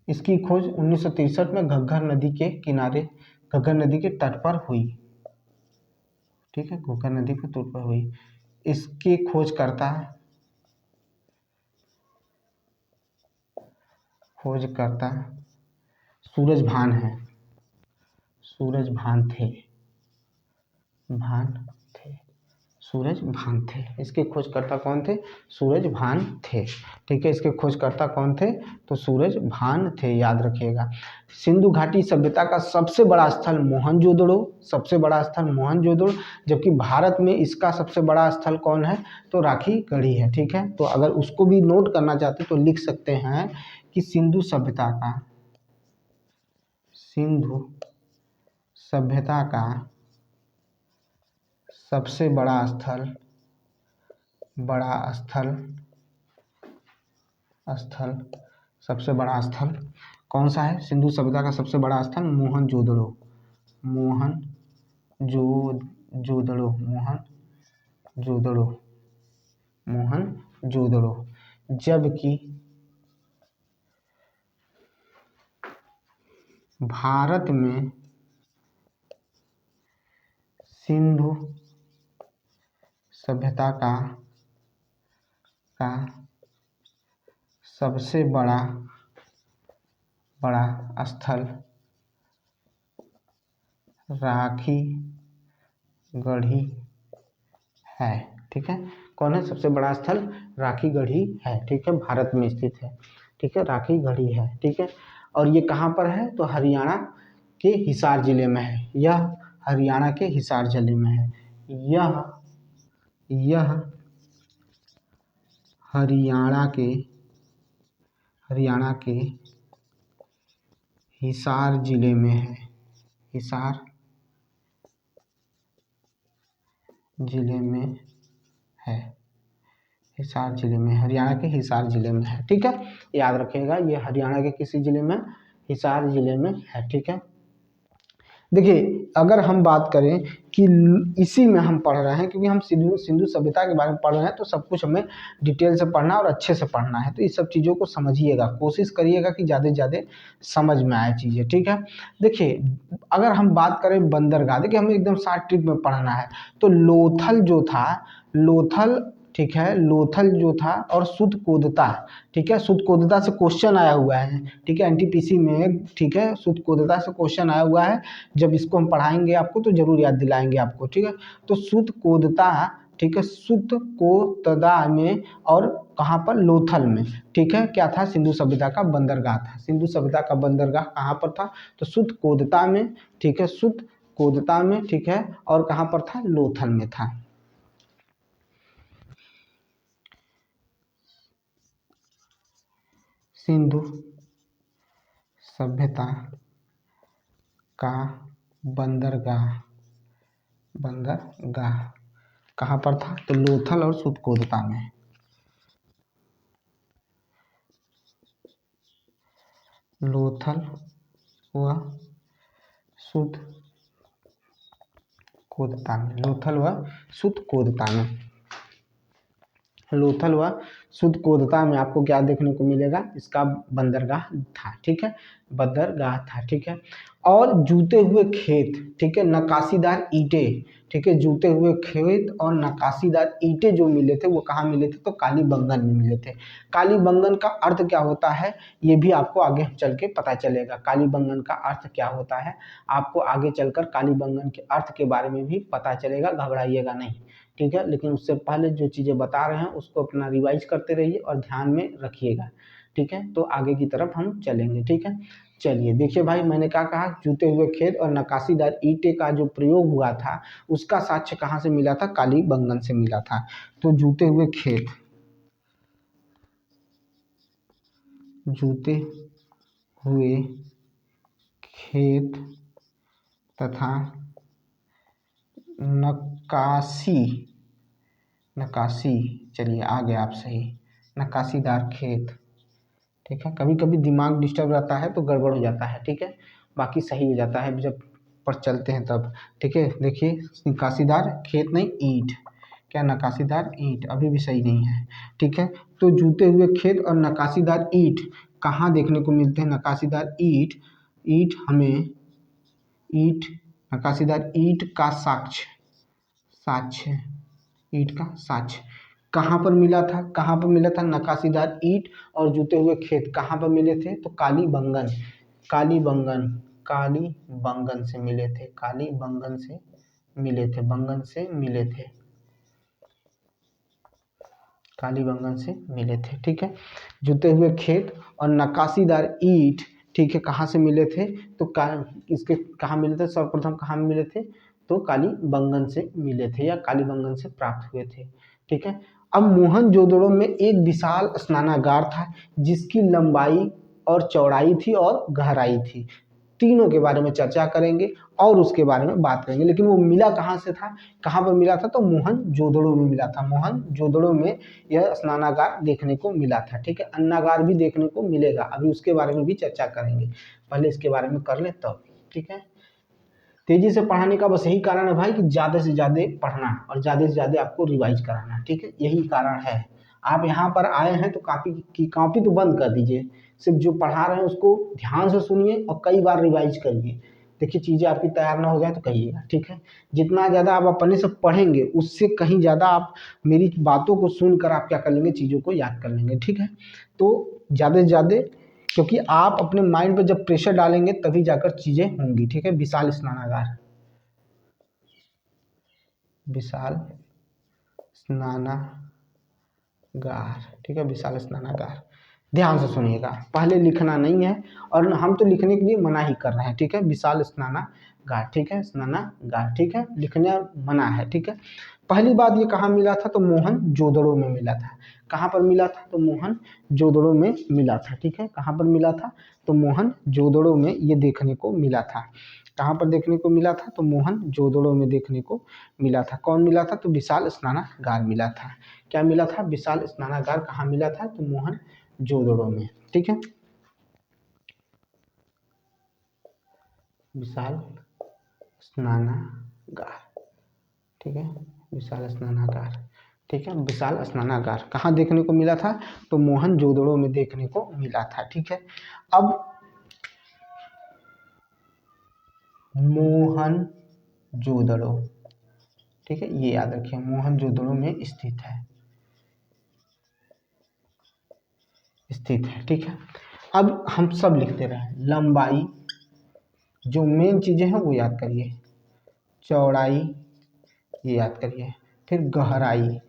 इसकी खोज 1963 में घग्घर नदी के किनारे, घग्घर नदी के तट पर हुई, ठीक है, घग्घर नदी के तट पर हुई। इसके खोजकर्ता सूरजभान है, सूरजभान थे, सूरजभान थे। इसके खोजकर्ता कौन थे? सूरजभान थे, ठीक है। इसके खोजकर्ता कौन थे? तो सूरजभान थे, याद रखिएगा। सिंधु घाटी सभ्यता का सबसे बड़ा स्थल मोहनजोदड़ो, सबसे बड़ा स्थल मोहनजोदड़ो, जबकि भारत में इसका सबसे बड़ा स्थल कौन है? तो राखी गढ़ी है, ठीक है। तो अगर उसको भी नोट करना चाहते तो लिख सकते हैं कि सिंधु सभ्यता का सबसे बड़ा स्थल सबसे बड़ा स्थल कौन सा है? सिंधु सभ्यता का सबसे बड़ा स्थल मोहनजोदड़ो, मोहनजोदड़ो, जबकि भारत में सिंधु सभ्यता का सबसे बड़ा स्थल राखी गढ़ी है, ठीक है। कौन है सबसे बड़ा स्थल? राखी गढ़ी है, ठीक है, भारत में स्थित है, ठीक है, राखी गढ़ी है, ठीक है। और ये कहाँ पर है? तो हरियाणा के हिसार जिले में है, यह हरियाणा के हिसार जिले में है, यह हरियाणा के हिसार जिले में है, हिसार जिले में है, हिसार जिले में, हरियाणा के हिसार जिले में है, ठीक है। याद रखिएगा ये हरियाणा के किसी जिले में? हिसार जिले में है, ठीक है। देखिए अगर हम बात करें कि इसी में हम पढ़ रहे हैं, क्योंकि हम सिंधु सभ्यता के बारे में पढ़ रहे हैं, तो सब कुछ हमें डिटेल से पढ़ना और अच्छे से पढ़ना है। तो इस सब चीज़ों को समझिएगा, कोशिश करिएगा कि ज़्यादा से ज़्यादा समझ में आए चीज़ें, ठीक है। देखिए अगर हम बात करें बंदरगाह, देखिए हमें एकदम शॉर्ट ट्रिक में पढ़ना है। तो लोथल जो था, ठीक है, लोथल जो था और सुधकोदता, ठीक है, सुधकोदता से क्वेश्चन आया हुआ है, ठीक है, एनटीपीसी में, ठीक है, सुधकोदता से क्वेश्चन आया हुआ है। जब इसको हम पढ़ाएंगे आपको तो जरूर याद दिलाएंगे आपको, ठीक है। तो सुधकोदता, ठीक है, सुधकोतदा में, और कहाँ पर? लोथल में, ठीक है। क्या था? सिंधु सभ्यता का बंदरगाह था। सिंधु सभ्यता का बंदरगाह कहाँ पर था? तो सुधकोदता में, ठीक है, सुधकोदता में, ठीक है, और कहाँ पर था? लोथल में था। सिंधु सभ्यता का बंदरगाह कहाँ पर था? तो लोथल और सुधकोदता में। लोथल व सुधकोदता में, लोथल व सुधकोदता में, लोथल व सुधकोदता में आपको क्या देखने को मिलेगा? इसका बंदरगाह था, ठीक है, बंदरगाह था, ठीक है। और जूते हुए खेत, ठीक है, नक्काशीदार ईंटें, ठीक है, जूते हुए खेत और नक्काशीदार ईंटें जो मिले थे वो कहाँ मिले थे? तो कालीबंगन में मिले थे। कालीबंगन का अर्थ क्या होता है ये भी आपको आगे चल के पता चलेगा। कालीबंगन का अर्थ क्या होता है आपको आगे चलकर कालीबंगन के अर्थ के बारे में भी पता चलेगा, घबराइएगा नहीं, ठीक है। लेकिन उससे पहले जो चीज़ें बता रहे हैं उसको अपना रिवाइज करते रहिए और ध्यान में रखिएगा, ठीक है। तो आगे की तरफ हम चलेंगे, ठीक है। चलिए देखिए भाई, मैंने क्या कहा, जूते हुए खेत और नक्काशीदार ईंटें का जो प्रयोग हुआ था उसका साक्ष्य कहाँ से मिला था, कालीबंगन से मिला था। तो जूते हुए खेत, जूते हुए खेत तथा नक्काशी, नक्काशी, चलिए आ गया आप सही, नक्काशीदार खेत, ठीक है। कभी कभी दिमाग डिस्टर्ब रहता है तो गड़बड़ हो जाता है, ठीक है। बाकी सही हो जाता है जब पर चलते हैं तब, ठीक है। देखिए नक्काशीदार खेत नहीं ईंट, क्या नक्काशीदार ईंट अभी भी सही नहीं है, ठीक है। तो जूते हुए खेत और नक्काशीदार ईंट कहाँ देखने को मिलते हैं, नक्काशीदार ईंट, ईंट हमें, ईंट, नक्काशीदार ईंट का साक्ष्य, साक्ष्य, ईंट का साक्ष्य कहाँ पर मिला था, कहाँ पर मिला था, नक्काशीदार ईंट और जूते हुए खेत कहाँ पर मिले थे, तो कालीबंगन, कालीबंगन, कालीबंगन से मिले थे, कालीबंगन से मिले थे, बंगन से मिले थे, कालीबंगन से मिले थे, ठीक है। जूते हुए खेत और नक्काशीदार ईंट, ठीक है, कहाँ से मिले थे, तो इसके कहाँ मिले थे, सर्वप्रथम कहाँ मिले थे, तो कालीबंगन से मिले थे या कालीबंगन से प्राप्त हुए थे, ठीक है। अब मोहनजोदड़ो में एक विशाल स्नानागार था जिसकी लंबाई और चौड़ाई थी और गहराई थी, तीनों के बारे में चर्चा करेंगे और उसके बारे में बात करेंगे। लेकिन वो मिला कहाँ से था, कहाँ पर मिला था, तो मोहनजोदड़ो में मिला था, मोहनजोदड़ो में यह स्नानागार देखने को मिला था, ठीक है। अन्नागार भी देखने को मिलेगा, अभी उसके बारे में भी चर्चा करेंगे, पहले इसके बारे में कर ले तब, ठीक है। तेजी से पढ़ाने का बस यही कारण है भाई कि ज़्यादा से ज़्यादा पढ़ना और ज़्यादा से ज़्यादा आपको रिवाइज कराना, ठीक है, यही कारण है। आप यहाँ पर आए हैं तो कॉपी तो बंद कर दीजिए, सिर्फ जो पढ़ा रहे हैं उसको ध्यान से सुनिए और कई बार रिवाइज करिए। देखिए चीज़ें आपकी तैयार ना हो जाए तो कहिएगा, ठीक है। जितना ज़्यादा आप अपने से पढ़ेंगे उससे कहीं ज़्यादा आप मेरी बातों को सुनकर आप क्या कर लेंगे, चीज़ों को याद कर लेंगे, ठीक है। तो ज़्यादा से ज़्यादा, क्योंकि आप अपने माइंड पर जब प्रेशर डालेंगे तभी जाकर चीज़ें होंगी, ठीक है। विशाल स्नानागार, विशाल स्नानागार, ठीक है, विशाल स्नानागार, ध्यान से सुनिएगा, पहले लिखना नहीं है और हम तो लिखने के लिए मना ही कर रहे हैं, ठीक है। विशाल स्नानागार, ठीक है, स्नानागार, ठीक है, लिखना मना है, ठीक है। पहली बात ये कहाँ मिला था, तो मोहनजोदड़ो में मिला था, कहाँ पर मिला था, तो मोहनजोदड़ो में मिला था, ठीक है। कहाँ पर मिला था, तो मोहनजोदड़ो में ये देखने को मिला था, कहाँ पर देखने को मिला था, तो मोहनजोदड़ो में देखने को मिला था। कौन मिला था, तो विशाल स्नानागार मिला था, क्या मिला था, विशाल स्नानागार कहाँ मिला था, तो मोहनजोदड़ो में, ठीक है, विशाल स्नानागार, ठीक है, विशाल स्नानागार, ठीक है, विशाल स्नानागार कहाँ देखने को मिला था, तो मोहनजोदड़ो में देखने को मिला था, ठीक है। अब मोहनजोदड़ो, ठीक है, ये याद रखिए, मोहनजोदड़ो में स्थित है, स्थित है, ठीक है। अब हम सब लिखते रहे, लंबाई, जो मेन चीज़ें हैं वो याद करिए, चौड़ाई ये याद करिए, फिर गहराई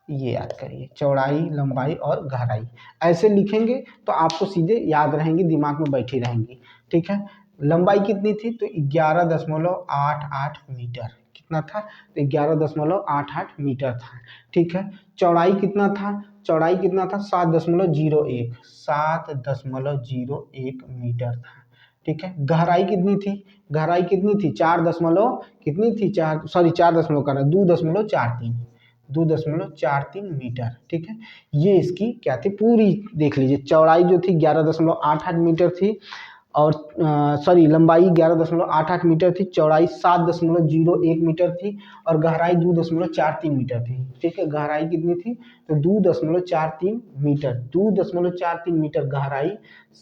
ये याद करिए, चौड़ाई, लंबाई और गहराई, ऐसे लिखेंगे तो आपको सीधे याद रहेंगी, दिमाग में बैठी रहेंगी, ठीक है। लंबाई कितनी थी, तो 11.88 मीटर, कितना था, तो 11.88 मीटर था, ठीक है। चौड़ाई कितना था, चौड़ाई कितना था, 7.01, 7.01 मीटर था, ठीक है। गहराई कितनी थी, गहराई कितनी थी, 4 दशमलव कितनी थी, 4 दशमलव कर रहा है, 2.43, 2.43 मीटर, ठीक है। ये इसकी क्या थी, पूरी देख लीजिए, चौड़ाई जो थी 11.88 मीटर थी और लंबाई 11.88 मीटर थी, चौड़ाई 7.01 मीटर थी और गहराई 2.43 मीटर थी, ठीक है। गहराई कितनी थी, तो 2.43 मीटर, 2.43 मीटर गहराई,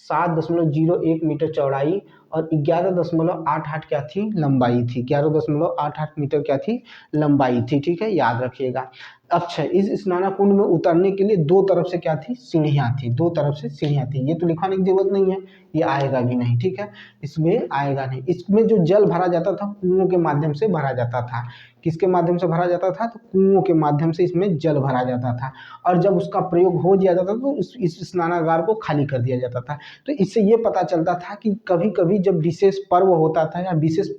7.01 मीटर चौड़ाई और 11.88 क्या थी, लंबाई थी, 11.88 मीटर क्या थी, लंबाई थी, ठीक है, याद रखिएगा। अच्छा, इस स्नान कुंड में उतरने के लिए दो तरफ से क्या थी, सीढ़ियाँ थी, दो तरफ से सीढ़ियाँ थी। ये तो लिखवाने की जरूरत नहीं है, ये आएगा भी नहीं, ठीक है, इसमें आएगा नहीं। इसमें जो जल भरा जाता था कुओं के माध्यम से भरा जाता था। किसके माध्यम से भरा जाता था, तो कुओं के माध्यम से इसमें जल भरा जाता था। और जब उसका प्रयोग हो दिया जाता था तो इस स्नानागार को खाली कर दिया जाता था। तो इससे ये पता चलता था कि कभी कभी जब विशेष पर्व होता था या विशेष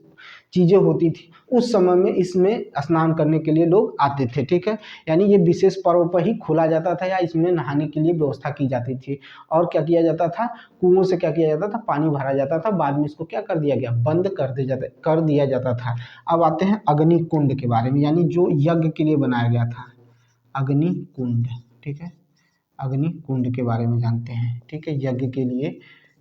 चीज़ें होती थी, उस समय में इसमें स्नान करने के लिए लोग आते थे, ठीक है। यानी ये विशेष पर्व पर ही खोला जाता था या इसमें नहाने के लिए व्यवस्था की जाती थी। और क्या किया जाता था, कुओं से क्या किया जाता था, पानी भरा जाता था, बाद में इसको क्या कर दिया गया, बंद कर दिया जाता था। अब आते हैं अग्नि कुंड के बारे में, यानी जो यज्ञ के लिए बनाया गया था, अग्नि कुंड, ठीक है, अग्नि कुंड के बारे में जानते हैं, ठीक है, यज्ञ के लिए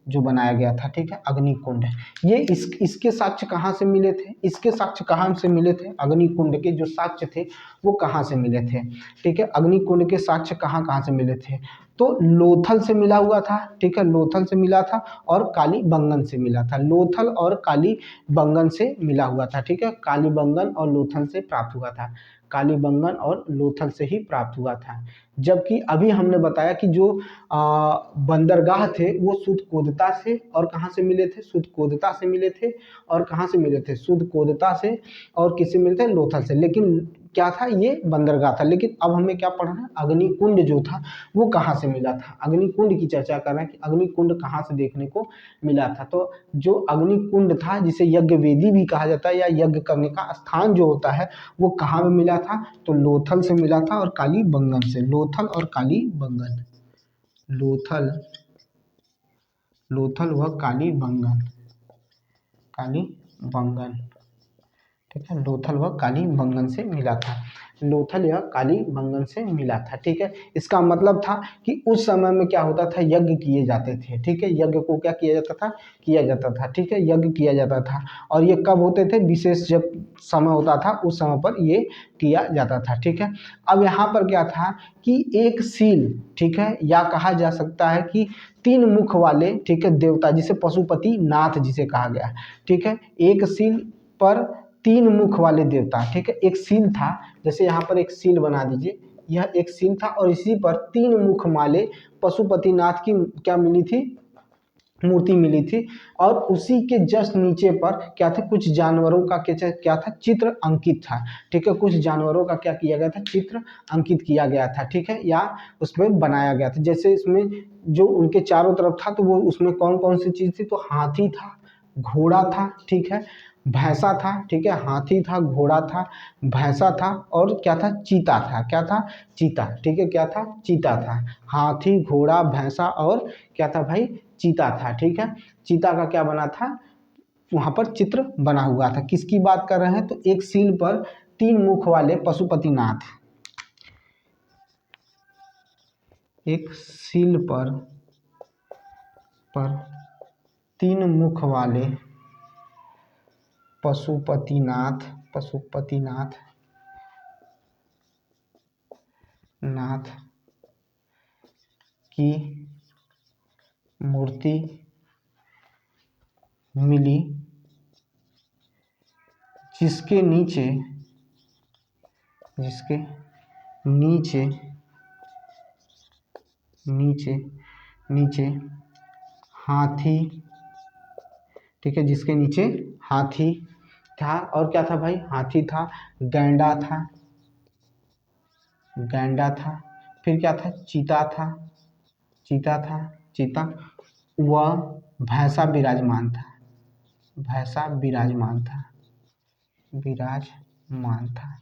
जो बनाया गया था, ठीक है, अग्नि कुंड। ये इसके साक्ष्य कहाँ से मिले थे, इसके साक्ष्य कहाँ से मिले थे, अग्नि कुंड के जो साक्ष्य थे वो कहाँ से मिले थे, ठीक है, अग्नि कुंड के साक्ष्य कहाँ कहाँ से मिले थे, तो लोथल से मिला हुआ था, ठीक है, लोथल से मिला था और काली बंगन से मिला था, लोथल और काली बंगन से मिला हुआ था, ठीक है, काली बंगन और लोथल से प्राप्त हुआ था, काली बंगन और लोथल से ही प्राप्त हुआ था। जबकि अभी हमने बताया कि जो बंदरगाह थे वो सुदकोदता से और कहाँ से मिले थे, सुदकोदता से मिले थे और कहाँ से मिले थे, सुदकोदता से और किससे मिले थे, लोथल से। लेकिन क्या था, ये बंदरगाह था। लेकिन अब हमें क्या पढ़ना है, अग्निकुंड जो था वो कहाँ से मिला था, अग्निकुंड की चर्चा कर रहे हैं कि अग्निकुंड कहाँ से देखने को मिला था। तो जो अग्निकुंड था, जिसे यज्ञ वेदी भी कहा जाता है या यज्ञ करने का स्थान जो होता है, वो कहाँ में मिला था, तो लोथल से मिला था और काली बंगन से, लोथल और काली बंगन, लोथल, लोथल व काली बंगन, काली बंगन, ठीक है, लोथल व काली बंगन से मिला था, लोथल या काली बंगन से मिला था, ठीक है। इसका मतलब था कि उस समय में क्या होता था, यज्ञ किए जाते थे, ठीक है, यज्ञ को क्या किया जाता था, किया जाता था, ठीक है, यज्ञ किया जाता था। और ये कब होते थे, विशेष जब समय होता था उस समय पर ये किया जाता था, ठीक है। अब यहाँ पर क्या था कि एक सील, ठीक है, या कहा जा सकता है कि तीन मुख वाले, ठीक है, देवता, जिसे पशुपति नाथ जिसे कहा गया, ठीक है, एक सील पर तीन मुख वाले देवता, ठीक है, एक सील था, जैसे यहाँ पर एक सील बना दीजिए, यह एक सील था और इसी पर तीन मुख वाले पशुपतिनाथ की क्या मिली थी, मूर्ति मिली थी। और उसी के जस्ट नीचे पर क्या था, कुछ जानवरों का क्या था, चित्र अंकित था, ठीक है, कुछ जानवरों का क्या किया गया था, चित्र अंकित किया गया था, ठीक है, या उसमें बनाया गया था। जैसे इसमें जो उनके चारों तरफ था तो वो उसमें कौन कौन सी चीज़ थी, तो हाथी था, घोड़ा था, ठीक है, भैंसा था, ठीक है, हाथी था, घोड़ा था, भैंसा था और क्या था, चीता था, क्या था, चीता, ठीक है, क्या था, चीता था, हाथी, घोड़ा, भैंसा और क्या था भाई, चीता था, ठीक है। चीता का क्या बना था, वहाँ पर चित्र बना हुआ था। किसकी बात कर रहे हैं, तो एक सील पर तीन मुख वाले पशुपतिनाथ, एक सील पर तीन मुख वाले पशुपतिनाथ, पशुपतिनाथ नाथ की मूर्ति मिली, जिसके नीचे, जिसके नीचे नीचे नीचे हाथी, ठीक है, जिसके नीचे हाथी था और क्या था भाई, हाथी था, गैंडा था, गैंडा था, फिर क्या था, चीता था, चीता था, चीता व भैंसा विराजमान था, भैंसा विराजमान था, विराजमान था,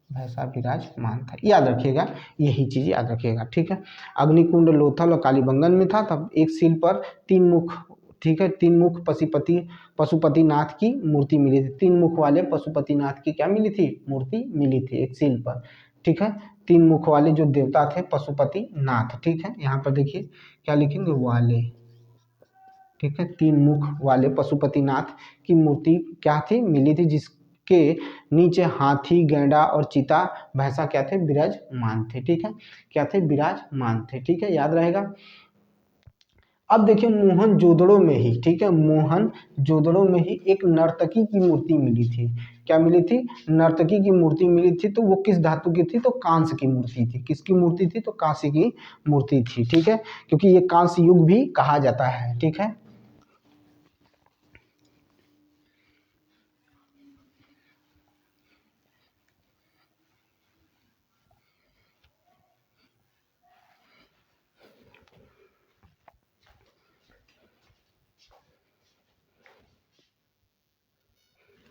भैंसा विराजमान था, याद रखिएगा, यही चीज़ याद रखिएगा, ठीक है। अग्निकुंड लोथल और कालीबंगन में था। तब एक सील पर तीन मुख, ठीक है, तीन मुख पशुपतिनाथ की मूर्ति मिली थी, तीन मुख वाले पशुपतिनाथ की क्या मिली थी, मूर्ति मिली थी एक सील पर, ठीक है। तीन मुख वाले जो देवता थे पशुपतिनाथ, ठीक है, यहाँ पर देखिए क्या लिखेंगे, वाले, ठीक है, तीन मुख वाले पशुपतिनाथ की मूर्ति क्या थी, मिली थी, जिसके नीचे हाथी, गैंडा और चीता, भैंसा क्या थे, विराजमान थे, ठीक है, क्या थे, विराजमान थे, ठीक है, याद रहेगा। अब देखिए मोहनजोदड़ो में ही, ठीक है, मोहनजोदड़ो में ही एक नर्तकी की मूर्ति मिली थी। क्या मिली थी? नर्तकी की मूर्ति मिली थी। तो वो किस धातु की थी? तो कांस्य की मूर्ति थी। किसकी मूर्ति थी? तो कांस्य की मूर्ति थी, ठीक है, क्योंकि ये कांस्य युग भी कहा जाता है, ठीक है।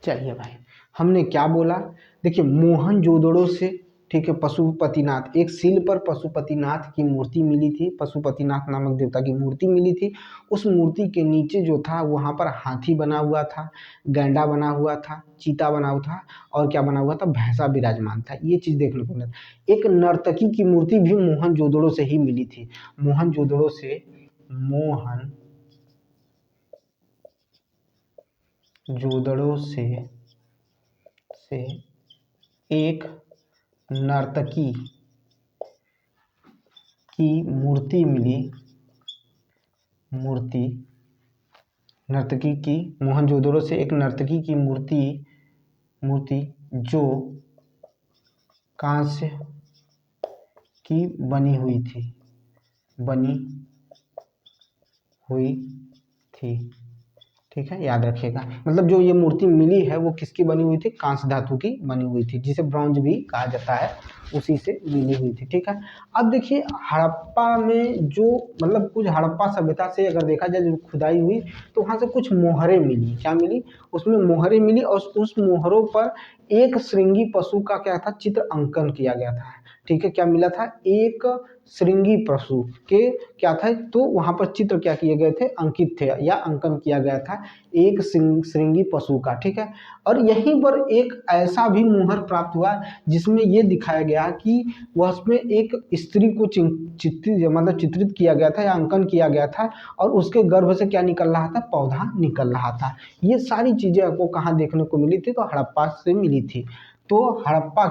चलिए भाई, हमने क्या बोला? देखिए मोहनजोदड़ो से, ठीक है, पशुपतिनाथ, एक सील पर पशुपतिनाथ की मूर्ति मिली थी। पशुपतिनाथ नामक देवता की मूर्ति मिली थी। उस मूर्ति के नीचे जो था वहाँ पर हाथी बना हुआ था, गैंडा बना हुआ था, चीता बना हुआ था, और क्या बना हुआ था? भैंसा विराजमान था। ये चीज़ देखने को मिला। एक नर्तकी की मूर्ति भी मोहनजोदड़ो से ही मिली थी। मोहनजोदड़ो से, मोहनजोदड़ो से एक नर्तकी की मूर्ति मिली। नर्तकी की, मोहनजोदड़ो से एक नर्तकी की मूर्ति जो कांस्य की बनी हुई थी, ठीक है, याद रखिएगा। मतलब जो ये मूर्ति मिली है वो किसकी बनी हुई थी? कांस्य धातु की बनी हुई थी, जिसे ब्रॉन्ज भी कहा जाता है, उसी से मिली हुई थी, ठीक है। अब देखिए हड़प्पा में जो, मतलब कुछ हड़प्पा सभ्यता से अगर देखा जाए जो खुदाई हुई, तो वहाँ से कुछ मोहरें मिली। क्या मिली? उसमें मोहरें मिली, और उस मोहरों पर एक श्रृंगी पशु का क्या था? चित्र अंकन किया गया था, ठीक है। क्या मिला था? एक श्रृंगी पशु के क्या था? तो वहाँ पर चित्र क्या किए गए थे? अंकित थे या अंकन किया गया था एक श्रृंगी पशु का, ठीक है। और यहीं पर एक ऐसा भी मोहर प्राप्त हुआ जिसमें ये दिखाया गया कि वह उसमें एक स्त्री को चित्रित किया गया था या अंकन किया गया था, और उसके गर्भ से क्या निकल रहा था? पौधा निकल रहा था। ये सारी चीजें आपको कहाँ देखने को मिली थी? तो हड़प्पा से मिली थी। तो हड़प्पा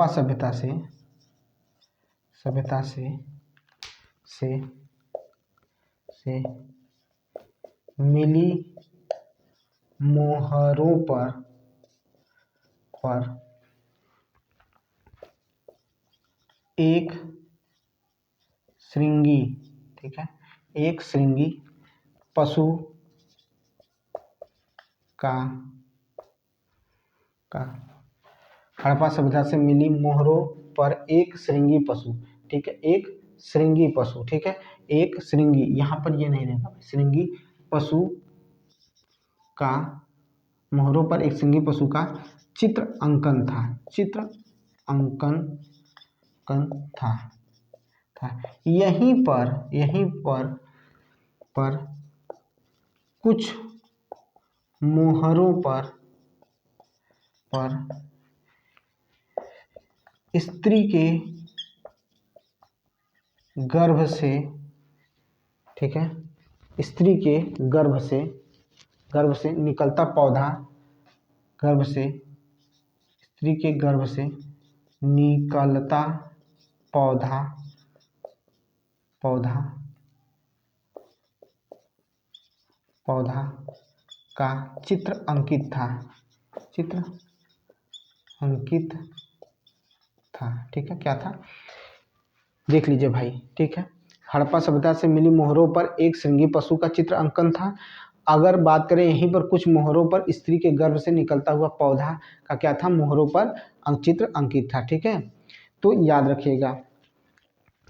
सभ्यता से मिली मोहरों पर एक श्रृंगी, ठीक है, एक श्रृंगी पशु का हड़प्पा सभ्यता से मिली मोहरों पर एक श्रृंगी पशु, ठीक है, एक श्रृंगी पशु, ठीक है, एक श्रृंगी, यहाँ पर ये नहीं रहेगा, श्रृंगी पशु का, मोहरों पर एक श्रृंगी पशु का चित्र अंकन था। यहीं पर कुछ मोहरों पर स्त्री के गर्भ से, ठीक है, स्त्री के गर्भ से निकलता पौधा, स्त्री के गर्भ से निकलता पौधा का चित्र अंकित था, ठीक है। क्या था? देख लीजिए भाई, ठीक है। हड़प्पा सभ्यता से मिली मोहरों पर एक श्रृंगी पशु का चित्र अंकन था। अगर बात करें यहीं पर कुछ मोहरों पर स्त्री के गर्भ से निकलता हुआ पौधा का क्या था? मोहरों पर चित्र अंकित था, ठीक है। तो याद रखिएगा,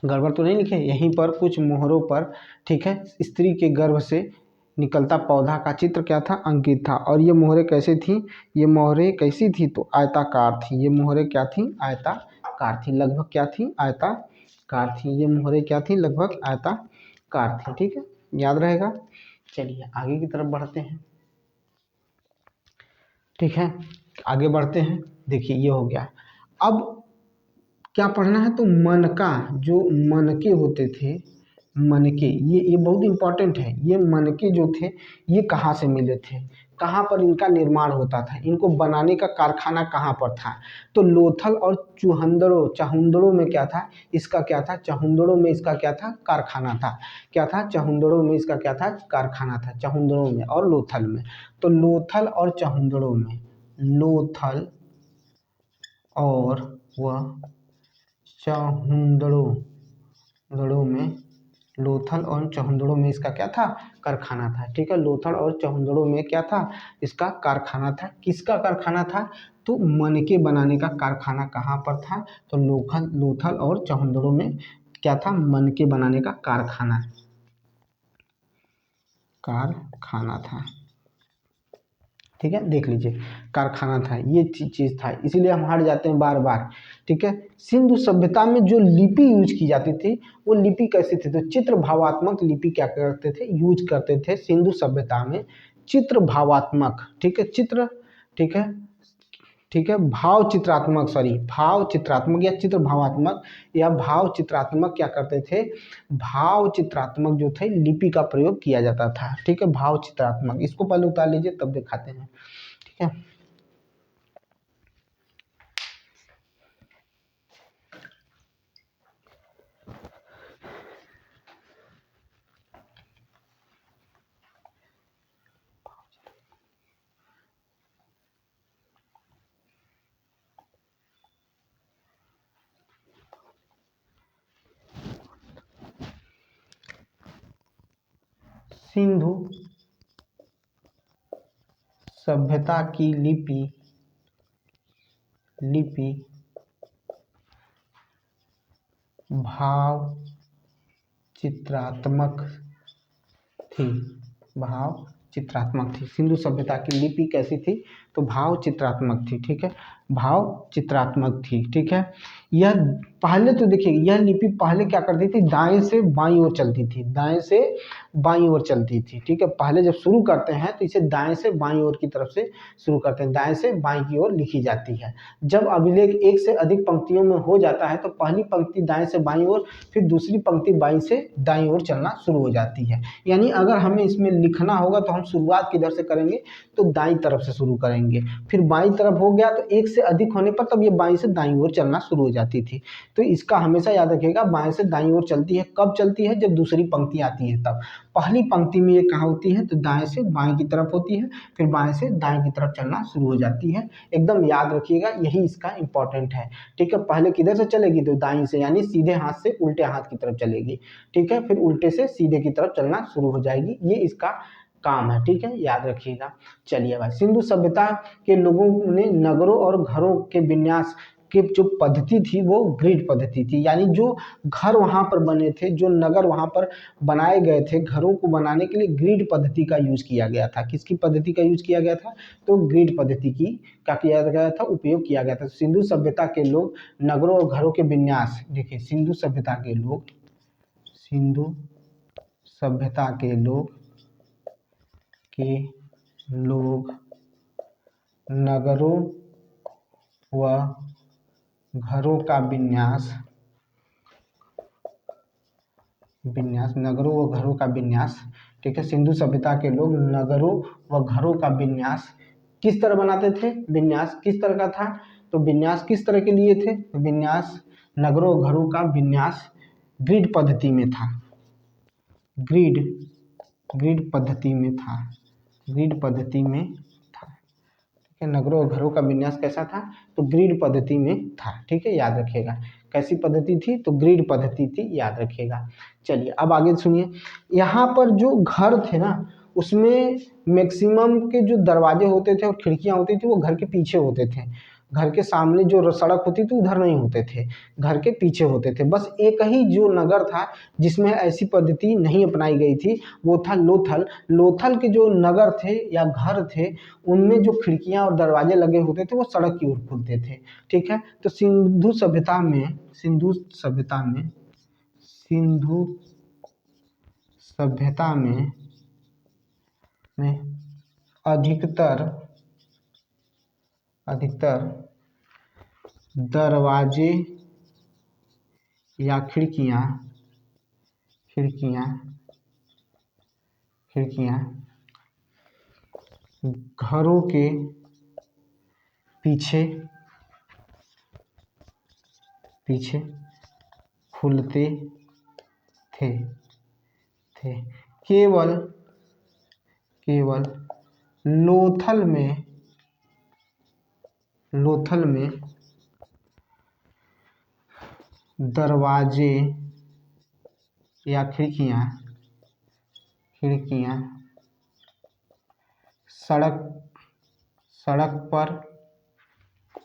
गड़बड़ तो नहीं लिखे। यहीं पर कुछ मोहरों पर, ठीक है, स्त्री के गर्भ से निकलता पौधा का चित्र क्या था? अंकित था। और ये मोहरें कैसे थी? ये मोहरें कैसी थी? तो आयताकार थी। ये मोहरें क्या थी? आयताकार थी। लगभग क्या थी? आयताकार थी। ये मोहरें क्या थी? लगभग आयताकार थी, ठीक है, याद रहेगा। चलिए आगे की तरफ बढ़ते हैं, ठीक है, आगे बढ़ते हैं। देखिए ये हो गया। अब क्या पढ़ना है? तो मनका, जो मनके होते थे, मनके, ये बहुत इंपॉर्टेंट है। ये मनके जो थे ये कहाँ से मिले थे? कहाँ पर इनका निर्माण होता था, इनको बनाने का कारखाना कहाँ पर था? तो लोथल और चहुंदड़ो में क्या था, इसका क्या था, चहुंदड़ो में इसका क्या था, कारखाना था। क्या था, चहुंदड़ो में इसका क्या था, कारखाना था, चहुंदड़ो में और लोथल में। तो लोथल और चहुंदड़ो में, लोथल और वह चहुंदड़ो दड़ों में, लोथल और चहुंदड़ों में इसका क्या था, कारखाना था। ठीक है, लोथल और चहुंदड़ों में क्या था, इसका कारखाना था। किसका कारखाना था, तो मनके बनाने का कारखाना कहाँ पर था, तो लोथल और चहुंदड़ों में क्या था, मनके बनाने का कारखाना कारखाना था। ठीक है, देख लीजिए, कारखाना था, ये चीज़ था, इसीलिए हम हट जाते हैं बार बार। ठीक है, सिंधु सभ्यता में जो लिपि यूज की जाती थी, वो लिपि कैसी थी, तो चित्र भावात्मक लिपि क्या करते थे, यूज करते थे सिंधु सभ्यता में, चित्र भावात्मक। ठीक है, चित्र, ठीक है, ठीक है, भाव चित्रात्मक, सॉरी, भाव चित्रात्मक या चित्र भावात्मक या भाव चित्रात्मक क्या करते थे, भाव चित्रात्मक जो थे लिपि का प्रयोग किया जाता था। ठीक है, भाव चित्रात्मक, इसको पहले उतार लीजिए तब दिखाते हैं। ठीक है, सिंधु सभ्यता की लिपि भाव चित्रात्मक थी, भाव चित्रात्मक थी। सिंधु सभ्यता की लिपि कैसी थी, तो भाव चित्रात्मक थी। ठीक है, भाव चित्रात्मक थी। ठीक है, यह पहले तो देखिए, यह लिपि पहले क्या करती थी, दाएं से बाईं ओर चलती थी, दाएं से बाईं ओर चलती थी। ठीक है, पहले जब शुरू करते हैं तो इसे दाएं से बाईं ओर की तरफ से शुरू करते हैं, दाएं से बाईं की ओर लिखी जाती है। जब अभिलेख एक से अधिक पंक्तियों में हो जाता है तो पहली पंक्ति दाएं से बाईं ओर, फिर दूसरी पंक्ति बाईं से दाईं ओर चलना शुरू हो जाती है। यानी अगर हमें इसमें लिखना होगा तो हम शुरुआत किधर से करेंगे, तो दाईं तरफ से शुरू करेंगे, फिर बाईं तरफ हो गया तो एक से अधिक होने पर तब ये बाईं से दाईं ओर चलना शुरू हो जाती थी। तो इसका हमेशा याद रखिएगा, बाएं से दाईं ओर चलती है, कब चलती है, जब दूसरी पंक्ति आती है तब। पहली पंक्ति में ये कहाँ होती है, तो दाएं से बाएं की तरफ होती है, फिर बाएं से दाएं की तरफ चलना शुरू हो जाती है। एकदम याद रखिएगा, यही इसका इंपॉर्टेंट है। ठीक है, पहले किधर से चलेगी, तो दाईं से, यानी सीधे हाथ से उल्टे हाथ की तरफ चलेगी। ठीक है, फिर उल्टे से सीधे की तरफ चलना शुरू हो जाएगी, ये इसका काम है। ठीक है, याद रखिएगा। चलिए भाई, सिंधु सभ्यता के लोगों ने नगरों और घरों के विन्यास की जो पद्धति थी वो ग्रिड पद्धति थी, यानी जो घर वहाँ पर बने थे, जो नगर वहाँ पर बनाए गए थे, घरों को बनाने के लिए ग्रिड पद्धति का यूज किया गया था। किसकी पद्धति का यूज किया गया था, तो ग्रिड पद्धति की का किया गया था, उपयोग किया गया था। सिंधु सभ्यता के लोग नगरों और घरों के विन्यास, देखिए, सिंधु सभ्यता के लोग, सिंधु सभ्यता के लोग नगरों व घरों का विन्यास, नगरों व घरों का विन्यास। ठीक है, सिंधु सभ्यता के लोग नगरों व घरों का विन्यास किस तरह बनाते थे, विन्यास किस तरह का था, तो विन्यास किस तरह के लिए थे, विन्यास, नगरों व घरों का विन्यास ग्रिड पद्धति में था, ग्रिड ग्रिड पद्धति में था, ग्रिड पद्धति में था। ठीक है, नगरों और घरों का विन्यास कैसा था, तो ग्रिड पद्धति में था। ठीक है, याद रखिएगा, कैसी पद्धति थी, तो ग्रिड पद्धति थी, याद रखिएगा। चलिए अब आगे सुनिए, यहाँ पर जो घर थे ना, उसमें मैक्सिमम के जो दरवाजे होते थे और खिड़कियाँ होती थी वो घर के पीछे होते थे। घर के सामने जो सड़क होती थी उधर नहीं होते थे, घर के पीछे होते थे। बस एक ही जो नगर था जिसमें ऐसी पद्धति नहीं अपनाई गई थी, वो था लोथल। लोथल के जो नगर थे या घर थे, उनमें जो खिड़कियां और दरवाजे लगे होते थे वो सड़क की ओर खुलते थे। ठीक है, तो सिंधु सभ्यता में, सिंधु सभ्यता में, सिंधु सभ्यता में अधिकतर अधिकतर दरवाजे या खिड़कियां खिड़कियां घरों के पीछे पीछे खुलते थे। केवल लोथल में दरवाजे या खिड़कियां सड़क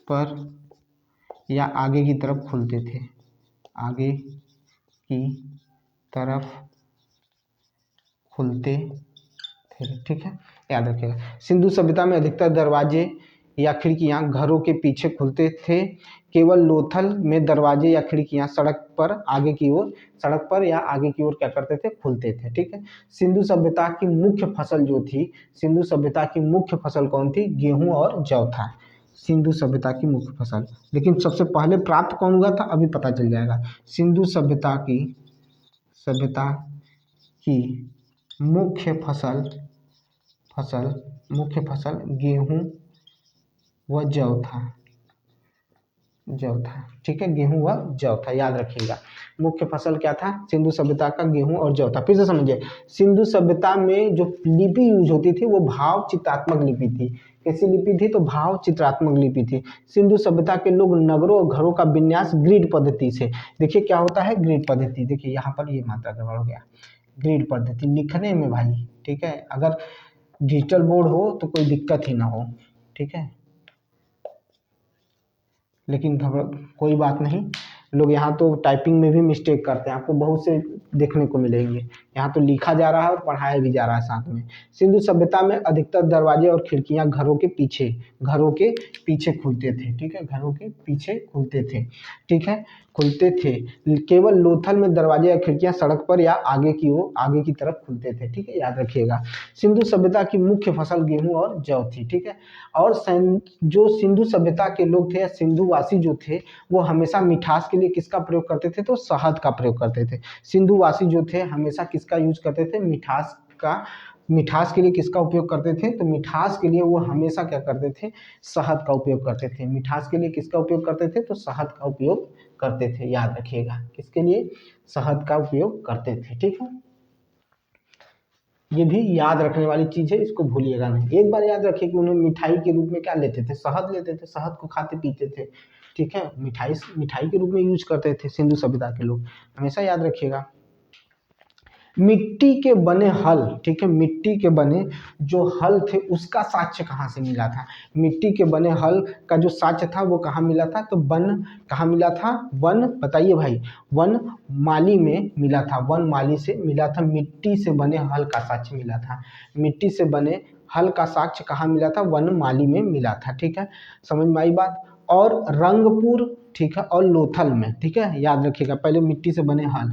पर या आगे की तरफ खुलते थे। आगे की तरफ खुलते थे। ठीक है, याद रखिएगा। सिंधु सभ्यता में अधिकतर दरवाजे या खिड़कियां घरों के पीछे खुलते थे। केवल लोथल में दरवाजे या खिड़कियां सड़क पर या आगे की ओर क्या करते थे, खुलते थे। ठीक है। सिंधु सभ्यता की मुख्य फसल जो थी, सिंधु सभ्यता की मुख्य फसल कौन थी? गेहूं और जौ था सिंधु सभ्यता की मुख्य फसल। लेकिन सबसे पहले प्राप्त कौन हुआ था, अभी पता चल जाएगा। सिंधु सभ्यता की मुख्य फसल गेहूं व जौ था। ठीक है, गेहूं व जौ था, याद रखिएगा। मुख्य फसल क्या था सिंधु सभ्यता का? गेहूं और जौ था। फिर से समझिए, सिंधु सभ्यता में जो लिपि यूज होती थी वो भाव चित्रात्मक लिपि थी। कैसी लिपि थी? तो भाव चित्रात्मक लिपि थी। सिंधु सभ्यता के लोग नगरों और घरों का विन्यास ग्रिड पद्धति से, देखिए क्या होता है ग्रिड पद्धति, देखिए यहाँ पर ये मात्रा गड़बड़ हो गया। ग्रिड पद्धति लिखने में भाई, ठीक है, अगर डिजिटल बोर्ड हो तो कोई दिक्कत ही ना हो। ठीक है, लेकिन कोई बात नहीं, लोग यहाँ तो टाइपिंग में भी मिस्टेक करते हैं, आपको बहुत से देखने को मिलेंगे। यहाँ तो लिखा जा रहा है और पढ़ाया भी जा रहा है साथ में। सिंधु सभ्यता में अधिकतर दरवाजे और खिड़कियां घरों के पीछे खुलते थे। ठीक है, घरों के पीछे खुलते थे। ठीक है, खुलते थे। केवल लोथल में दरवाजे या खिड़कियां सड़क पर या आगे की तरफ खुलते थे। ठीक है, याद रखिएगा। सिंधु सभ्यता की मुख्य फसल गेहूं और जौ थी। ठीक है, और जो सिंधु सभ्यता के लोग थे या सिंधुवासी जो थे वो हमेशा मिठास के लिए किसका प्रयोग करते थे? तो शहद का प्रयोग करते थे। सिंधुवासी जो थे हमेशा किसका यूज करते थे? मिठास के लिए किसका उपयोग करते थे? तो मिठास के लिए वो हमेशा क्या करते थे? शहद का उपयोग करते थे। मिठास के लिए किसका उपयोग करते थे? तो शहद का उपयोग करते थे, याद रखिएगा। किसके लिए? शहद का उपयोग करते थे। ठीक है, ये भी याद रखने वाली चीज है, इसको भूलिएगा नहीं। एक बार याद रखिए कि उन्होंने मिठाई के रूप में क्या लेते थे? शहद लेते थे, शहद को खाते पीते थे। ठीक है, मिठाई के रूप में यूज करते थे सिंधु सभ्यता के लोग, हमेशा याद रखिएगा। मिट्टी के बने हल, ठीक है, मिट्टी के बने जो हल थे उसका साक्ष्य कहाँ से मिला था? मिट्टी के बने हल का जो साक्ष्य था वो कहाँ मिला था? तो कहाँ मिला था? बताइए भाई, वन माली में मिला था। वन माली से मिला था, मिट्टी से बने हल का साक्ष्य मिला था। मिट्टी से बने हल का साक्ष्य कहाँ मिला था? वन माली में मिला था। ठीक है, समझ में आई बात। और रंगपुर, ठीक है, और लोथल में, ठीक है, याद रखिएगा। पहले मिट्टी से बने हल,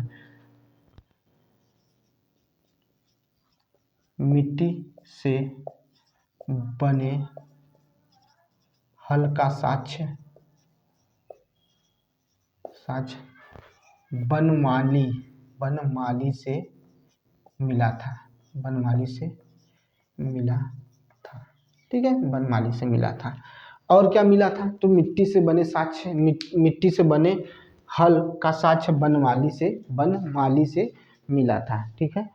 मिट्टी से बने हल का साक्ष्य बनमाली से मिला था। ठीक है, बनमाली से मिला था। और क्या मिला था? तो मिट्टी से बने साक्ष्य, मिट्टी से बने हल का साक्ष्य बनमाली से मिला था। ठीक है,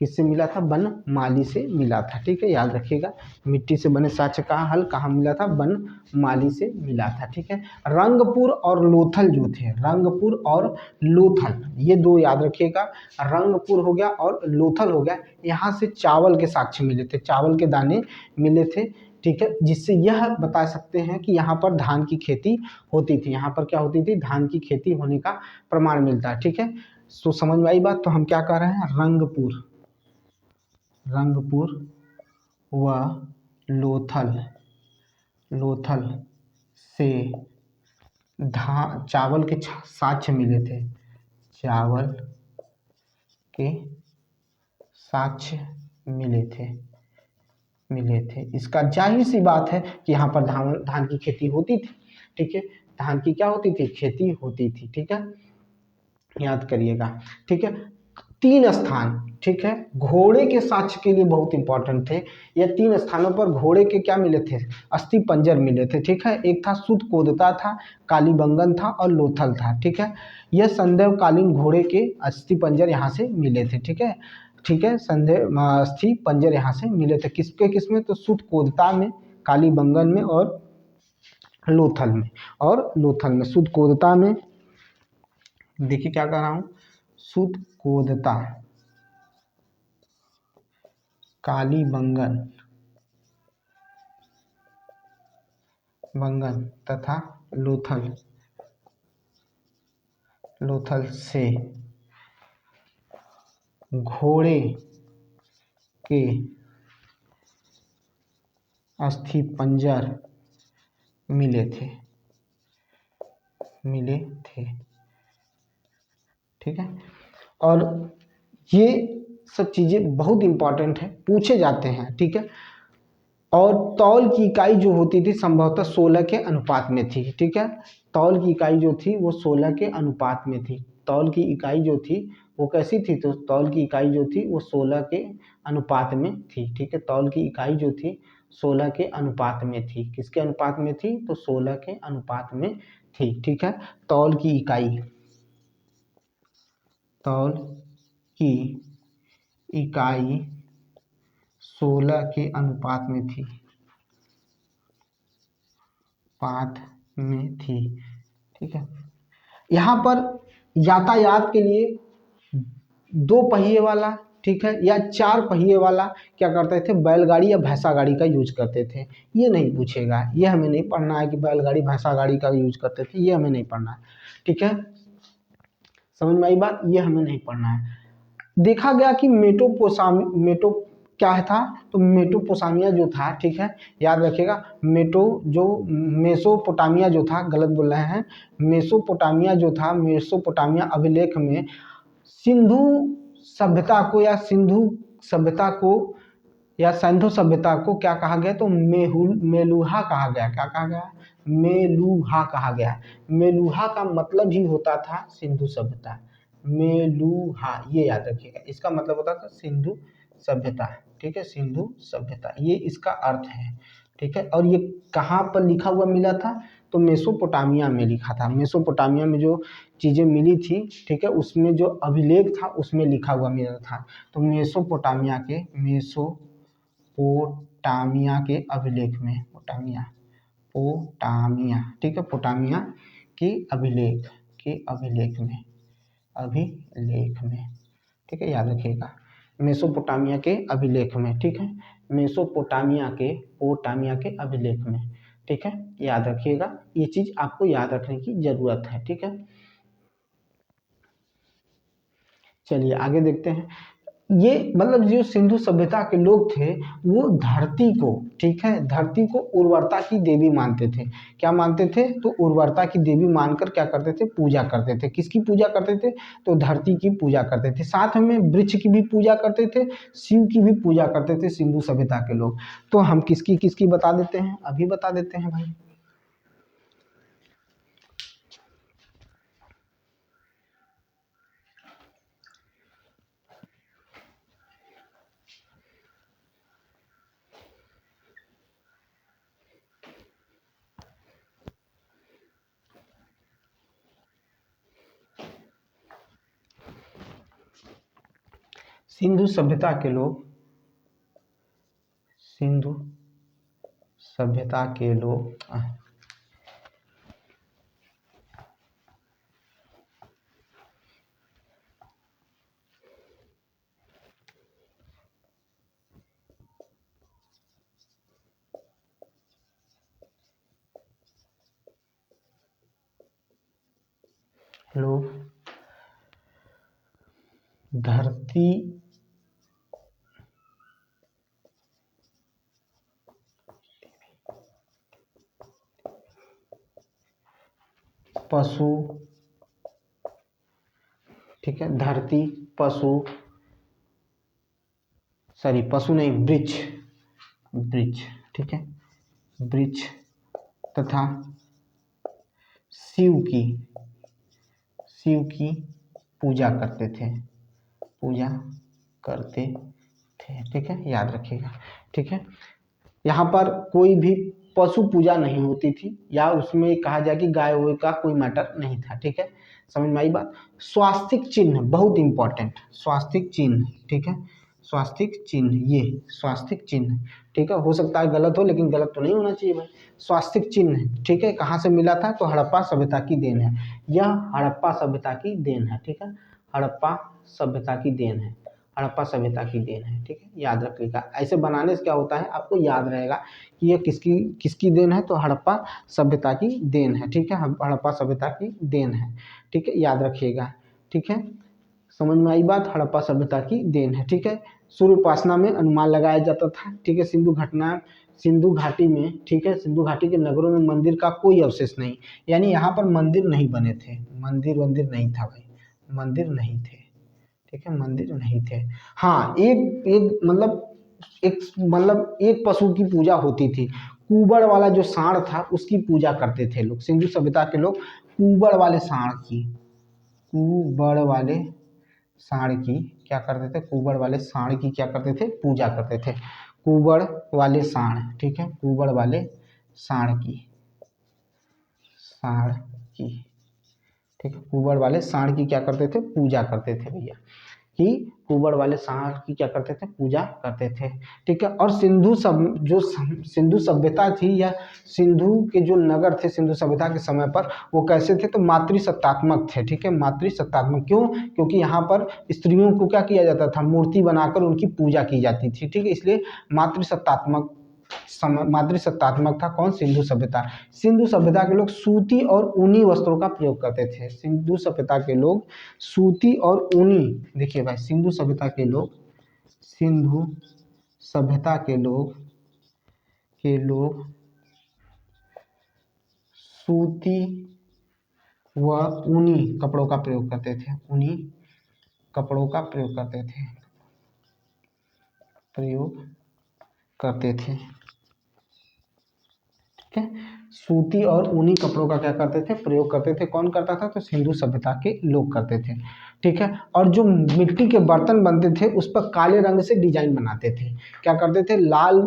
किससे मिला था? बनमाली से मिला था। ठीक है, याद रखिएगा। मिट्टी से बने साक्ष्य का हल कहाँ मिला था? बनमाली से मिला था। ठीक है, रंगपुर और लोथल जो थे, रंगपुर और लोथल, ये दो याद रखिएगा। रंगपुर हो गया और लोथल हो गया, यहाँ से चावल के साक्ष्य मिले थे, चावल के दाने मिले थे। ठीक है, जिससे यह बता सकते हैं कि यहाँ पर धान की खेती होती थी। यहाँ पर क्या होती थी? धान की खेती होने का प्रमाण मिलता है। ठीक है, तो समझ में आई बात। तो हम क्या कर रहे हैं? रंगपुर व लोथल से चावल के साक्ष्य मिले थे। चावल के साक्ष्य मिले थे। इसका जाहिर सी बात है कि यहाँ पर धान की खेती होती थी। ठीक है, धान की क्या होती थी? खेती होती थी। ठीक है, याद करिएगा। ठीक है, 3 स्थान, ठीक है, घोड़े के साक्ष्य के लिए बहुत इंपॉर्टेंट थे। ये 3 स्थानों पर घोड़े के क्या मिले थे? अस्थि पंजर मिले थे, ठीक है। एक था सुतकोदता था, कालीबंगन था और लोथल था, ठीक है। यह संदेवकालीन घोड़े के अस्थि पंजर यहाँ से मिले थे, ठीक है, ठीक है। संदेव अस्थि पंजर यहाँ से मिले थे, किसमें? तो सुतकोदता में, कालीबंगन में और लोथल में। और लोथल में सुतकोदता में, देखिए क्या कर रहा हूँ, सुतकोदता, कालीबंगन तथा लोथल से घोड़े के अस्थि पंजर मिले थे, ठीक है। और ये सब चीज़ें बहुत इंपॉर्टेंट है, पूछे जाते हैं, ठीक है। और तौल की इकाई जो होती थी संभवतः 16 के अनुपात में थी, ठीक है। तौल की इकाई जो थी वो 16 के अनुपात में थी। तौल की इकाई जो थी वो कैसी थी? तो तौल की इकाई जो थी वो 16 के अनुपात में थी, ठीक है। तौल की इकाई जो थी 16 के अनुपात में थी। किसके अनुपात में थी? तो 16 के अनुपात में थी, ठीक है। तौल की इकाई 16 के अनुपात में थी, ठीक है। यहाँ पर यातायात के लिए 2 पहिए वाला, ठीक है, या 4 पहिए वाला क्या करते थे? बैलगाड़ी या भैंसा गाड़ी का यूज करते थे। ये नहीं पूछेगा, ये हमें नहीं पढ़ना है कि बैलगाड़ी भैंसा गाड़ी का यूज करते थे, ये हमें नहीं पढ़ना है, ठीक है। समझ में आई बात? ये हमें नहीं पढ़ना है। देखा गया कि क्या था? तो मेटोपोटामिया जो था, ठीक है, याद रखिएगा, मेसोपोटामिया जो था, गलत बोल रहे हैं, मेसोपोटामिया अभिलेख में सिंधु सभ्यता को या सिंधु सभ्यता को क्या कहा गया? तो मेलुहा कहा गया। क्या कहा गया? मेलुहा कहा गया। मेलुहा का मतलब ही होता था सिंधु सभ्यता। मेलुहा, ये याद रखिएगा, इसका मतलब होता था सिंधु सभ्यता, ठीक है, सिंधु सभ्यता, ये इसका अर्थ है, ठीक है। और ये कहाँ पर लिखा हुआ मिला था? तो मेसोपोटामिया में लिखा था। मेसोपोटामिया में जो चीज़ें मिली थी, ठीक है, उसमें जो अभिलेख था उसमें लिखा हुआ मिला था। तो मेसोपोटामिया के अभिलेख में, पोटामिया, ठीक है, पोटामिया के अभिलेख में, ठीक है, याद रखिएगा, मेसोपोटामिया के अभिलेख में, ठीक है, पोटामिया के अभिलेख में, ठीक है, याद रखिएगा, ये चीज आपको याद रखने की जरूरत है, ठीक है। चलिए आगे देखते हैं। ये मतलब जो सिंधु सभ्यता के लोग थे वो धरती को, ठीक है, धरती को उर्वरता की देवी मानते थे। क्या मानते थे? तो उर्वरता की देवी मानकर क्या करते थे? पूजा करते थे। किसकी पूजा करते थे? तो धरती की पूजा करते थे। साथ में वृक्ष की भी पूजा करते थे, शिव की भी पूजा करते थे सिंधु सभ्यता के लोग। तो हम किसकी किसकी बता देते हैं, अभी बता देते हैं भाई। सिंधु सभ्यता के लोग धरती पशु, ठीक है, धरती पशु, सॉरी पशु नहीं, वृक्ष, ठीक है, वृक्ष तथा शिव की पूजा करते थे, पूजा करते थे। ठीक है, याद रखिएगा। ठीक है, यहाँ पर कोई भी पशु पूजा नहीं होती थी, या उसमें कहा जाए कि गाय वाय का कोई मैटर नहीं था। ठीक है, समझ में आई बात। स्वास्तिक चिन्ह बहुत इंपॉर्टेंट, स्वास्तिक चिन्ह। ठीक है, स्वास्तिक चिन्ह, ये स्वास्तिक चिन्ह। ठीक है, हो सकता है गलत हो, लेकिन गलत तो नहीं होना चाहिए भाई। स्वास्तिक चिन्ह, ठीक है, कहाँ से मिला था, तो हड़प्पा सभ्यता की देन है। यह हड़प्पा सभ्यता की देन है। ठीक है, हड़प्पा सभ्यता की देन है, हड़प्पा सभ्यता की देन है। ठीक है, याद रखिएगा। ऐसे बनाने से क्या होता है, आपको याद रहेगा कि ये किसकी किसकी देन है, तो हड़प्पा सभ्यता की देन है। ठीक है, हड़प्पा सभ्यता की देन है। ठीक है, याद रखिएगा। ठीक है, समझ में आई बात, हड़प्पा सभ्यता की देन है। ठीक है, सूर्य उपासना में अनुमान लगाया जाता था। ठीक है, सिंधु घाटी में, ठीक है, सिंधु घाटी के नगरों में मंदिर का कोई अवशेष नहीं, यानी यहाँ पर मंदिर नहीं बने थे, मंदिर नहीं था भाई, मंदिर नहीं थे। ठीक है, मंदिर नहीं थे। हाँ, एक एक मतलब एक पशु की पूजा होती थी, कुबड़ वाला जो सांड था उसकी पूजा करते थे लोग, सिंधु सभ्यता के लोग कुबड़ वाले सांड की, कुबड़ वाले सांड की क्या करते थे, कुबड़ वाले सांड की क्या करते थे, पूजा करते थे। कुबड़ वाले सांड, ठीक है, कुबड़ वाले सांड की, सांड की, ठीक है, कुबड़ वाले सांड की क्या करते थे, पूजा करते थे भैया, कि कुबड़ वाले सांड की क्या करते थे, पूजा करते थे। ठीक है, और सिंधु सभ्यता थी, या सिंधु के जो नगर थे सिंधु सभ्यता के समय पर, वो कैसे थे, तो मातृसत्तात्मक थे। ठीक है, मातृसत्तात्मक क्यों, क्योंकि यहाँ पर स्त्रियों को क्या किया जाता था, मूर्ति बनाकर उनकी पूजा की जाती थी। ठीक है, इसलिए मातृसत्तात्मक था कौन, सिंधु सभ्यता। सिंधु सभ्यता के लोग सूती और ऊनी वस्त्रों का प्रयोग करते थे, सिंधु सभ्यता के लोग सूती और ऊनी, देखिए भाई, सिंधु सभ्यता के लोग, सिंधु सभ्यता के लोग सूती व ऊनी कपड़ों का प्रयोग करते थे, ऊनी कपड़ों का प्रयोग करते थे। ठीक है, सूती और ऊनी कपड़ों का क्या करते थे, प्रयोग करते थे। कौन करता था, तो सिंधु सभ्यता के लोग करते थे। ठीक है, और जो मिट्टी के बर्तन बनते थे उस पर काले रंग से डिजाइन बनाते थे। क्या करते थे, लाल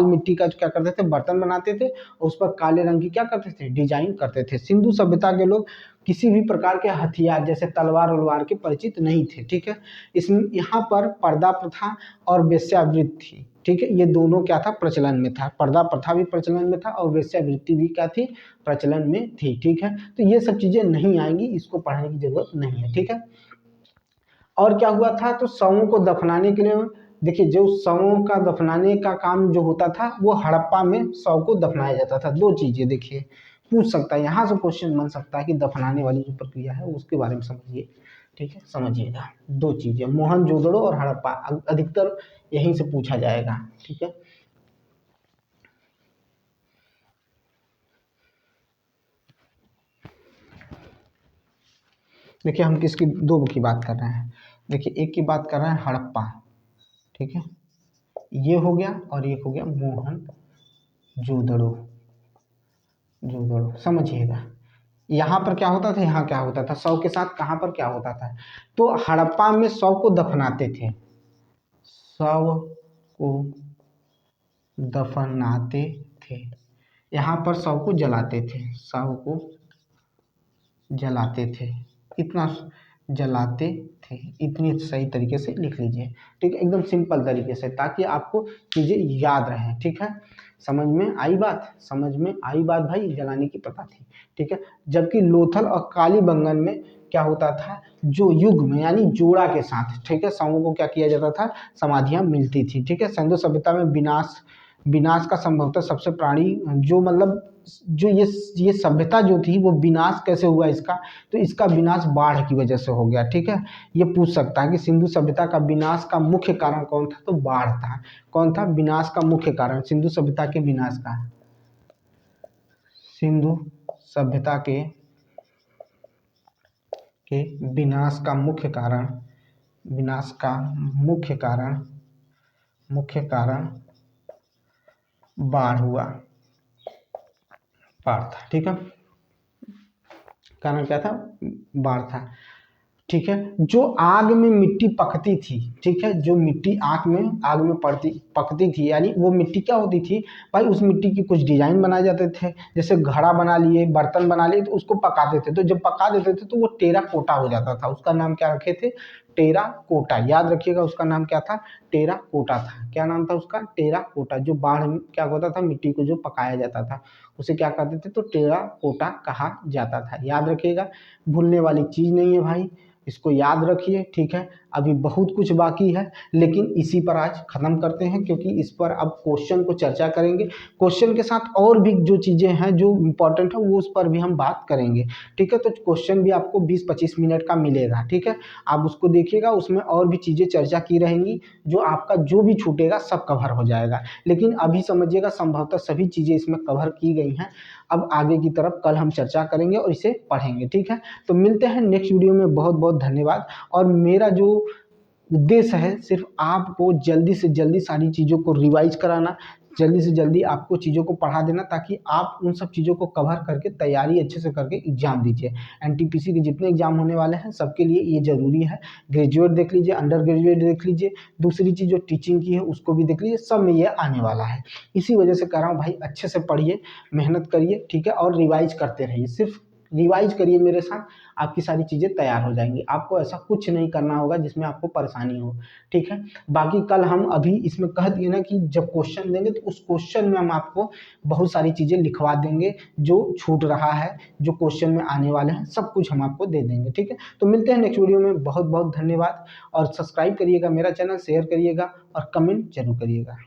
मिट्टी का क्या करते थे, बर्तन बनाते थे, और उस पर काले रंग की क्या करते थे, डिजाइन करते थे। सिंधु सभ्यता के लोग किसी भी प्रकार के हथियार जैसे तलवार उलवार के परिचित नहीं थे। ठीक है, इसमें यहाँ पर पर्दा प्रथा और वेश्यावृत्ति थी। ठीक है, ये दोनों क्या था, प्रचलन में था, पर्दा प्रथा भी प्रचलन में था और वेश्यावृत्ति भी क्या थी, प्रचलन में थी। ठीक है, तो ये सब चीजें नहीं आएंगी, इसको पढ़ने की जरूरत नहीं है। ठीक है, और क्या हुआ था, तो शवों को दफनाने के लिए, देखिए, जो शवों का दफनाने का काम जो होता था, वो हड़प्पा में शव को दफनाया जाता था। दो चीजें देखिए, पूछ सकता है, यहाँ से क्वेश्चन बन सकता है कि दफनाने वाली जो प्रक्रिया है उसके बारे में समझिए। ठीक है, समझिएगा, दो चीजें, मोहनजोदड़ो और हड़प्पा, अधिकतर यहीं से पूछा जाएगा। ठीक है, देखिए, हम किसकी, दो की बात कर रहे हैं। देखिए, एक की बात कर रहे हैं हड़प्पा, ठीक है, ये हो गया, और एक हो गया मोहनजोदड़ो, समझिएगा। यहाँ पर क्या होता था, यहाँ क्या होता था, शव के साथ कहाँ पर क्या होता था, तो हड़प्पा में शव को दफनाते थे, शव को दफनाते थे, यहाँ पर शव को जलाते थे, शव को जलाते थे, इतना जलाते थे, इतनी सही तरीके से लिख लीजिए। ठीक है, एकदम सिंपल तरीके से, ताकि आपको चीजें याद रहें। ठीक है, समझ में आई बात, समझ में आई बात भाई, जलाने की प्रथा थी। ठीक है, जबकि लोथल और कालीबंगन में क्या होता था, जो युग में यानी जोड़ा के साथ, ठीक है, शवों को क्या किया जाता था, समाधियां मिलती थी। ठीक है, सिंधु सभ्यता में विनाश का संभवतः सबसे प्राणी जो मतलब जो ये सभ्यता जो थी वो विनाश कैसे हुआ इसका, तो इसका विनाश बाढ़ की वजह से हो गया। ठीक है, ये पूछ सकता है कि सिंधु सभ्यता का विनाश का मुख्य कारण कौन था, तो बाढ़ था। कौन था विनाश का मुख्य कारण, सिंधु सभ्यता के विनाश का, सिंधु सभ्यता के विनाश का मुख्य कारण, विनाश का मुख्य कारण बाढ़ हुआ, बाढ़ था। ठीक है, कारण क्या था, बाढ़ था। ठीक है, जो आग में मिट्टी पकती थी, ठीक है, जो मिट्टी आग में पकती थी, यानी वो मिट्टी क्या होती थी भाई, उस मिट्टी की कुछ डिजाइन बनाए जाते थे, जैसे घड़ा बना लिए, बर्तन बना लिए, तो उसको पकाते थे, तो जब पका देते थे तो वो टेरा कोटा हो जाता था। उसका नाम क्या रखे थे? टेरा कोटा। याद रखिएगा, उसका नाम क्या था? टेरा कोटा था। क्या नाम था उसका? टेरा कोटा। जो बाढ़ में क्या होता था, मिट्टी को जो पकाया जाता था उसे क्या कहते थे? तो टेरा कोटा कहा जाता था। याद रखिएगा, भूलने वाली चीज नहीं है भाई, इसको याद रखिए। ठीक है, अभी बहुत कुछ बाकी है, लेकिन इसी पर आज खत्म करते हैं, क्योंकि इस पर अब क्वेश्चन को चर्चा करेंगे। क्वेश्चन के साथ और भी जो चीज़ें हैं जो इम्पोर्टेंट है वो उस पर भी हम बात करेंगे। ठीक है, तो क्वेश्चन भी आपको 20-25 मिनट का मिलेगा। ठीक है, आप उसको देखिएगा, उसमें और भी चीज़ें चर्चा की रहेंगी, जो आपका जो भी छूटेगा सब कवर हो जाएगा। लेकिन अभी समझिएगा, संभवतः सभी चीज़ें इसमें कवर की गई हैं। अब आगे की तरफ कल हम चर्चा करेंगे और इसे पढ़ेंगे। ठीक है, तो मिलते हैं नेक्स्ट वीडियो में। बहुत बहुत धन्यवाद। और मेरा जो उद्देश्य है सिर्फ आपको जल्दी से जल्दी सारी चीज़ों को रिवाइज कराना, जल्दी से जल्दी आपको चीज़ों को पढ़ा देना, ताकि आप उन सब चीज़ों को कवर करके तैयारी अच्छे से करके एग्जाम दीजिए। एनटीपीसी के जितने एग्जाम होने वाले हैं सबके लिए ये ज़रूरी है। ग्रेजुएट देख लीजिए, अंडर ग्रेजुएट देख लीजिए, दूसरी चीज़ जो टीचिंग की है उसको भी देख लीजिए, सब में ये आने वाला है। इसी वजह से कह रहा हूँ भाई, अच्छे से पढ़िए, मेहनत करिए। ठीक है, और रिवाइज करते रहिए, सिर्फ रिवाइज करिए मेरे साथ, आपकी सारी चीज़ें तैयार हो जाएंगी। आपको ऐसा कुछ नहीं करना होगा जिसमें आपको परेशानी हो। ठीक है, बाकी कल हम अभी इसमें कह दिए ना कि जब क्वेश्चन देंगे तो उस क्वेश्चन में हम आपको बहुत सारी चीज़ें लिखवा देंगे, जो छूट रहा है, जो क्वेश्चन में आने वाले हैं, सब कुछ हम आपको दे देंगे। ठीक है, तो मिलते हैं नेक्स्ट वीडियो में। बहुत बहुत धन्यवाद, और सब्सक्राइब करिएगा मेरा चैनल, शेयर करिएगा और कमेंट जरूर करिएगा।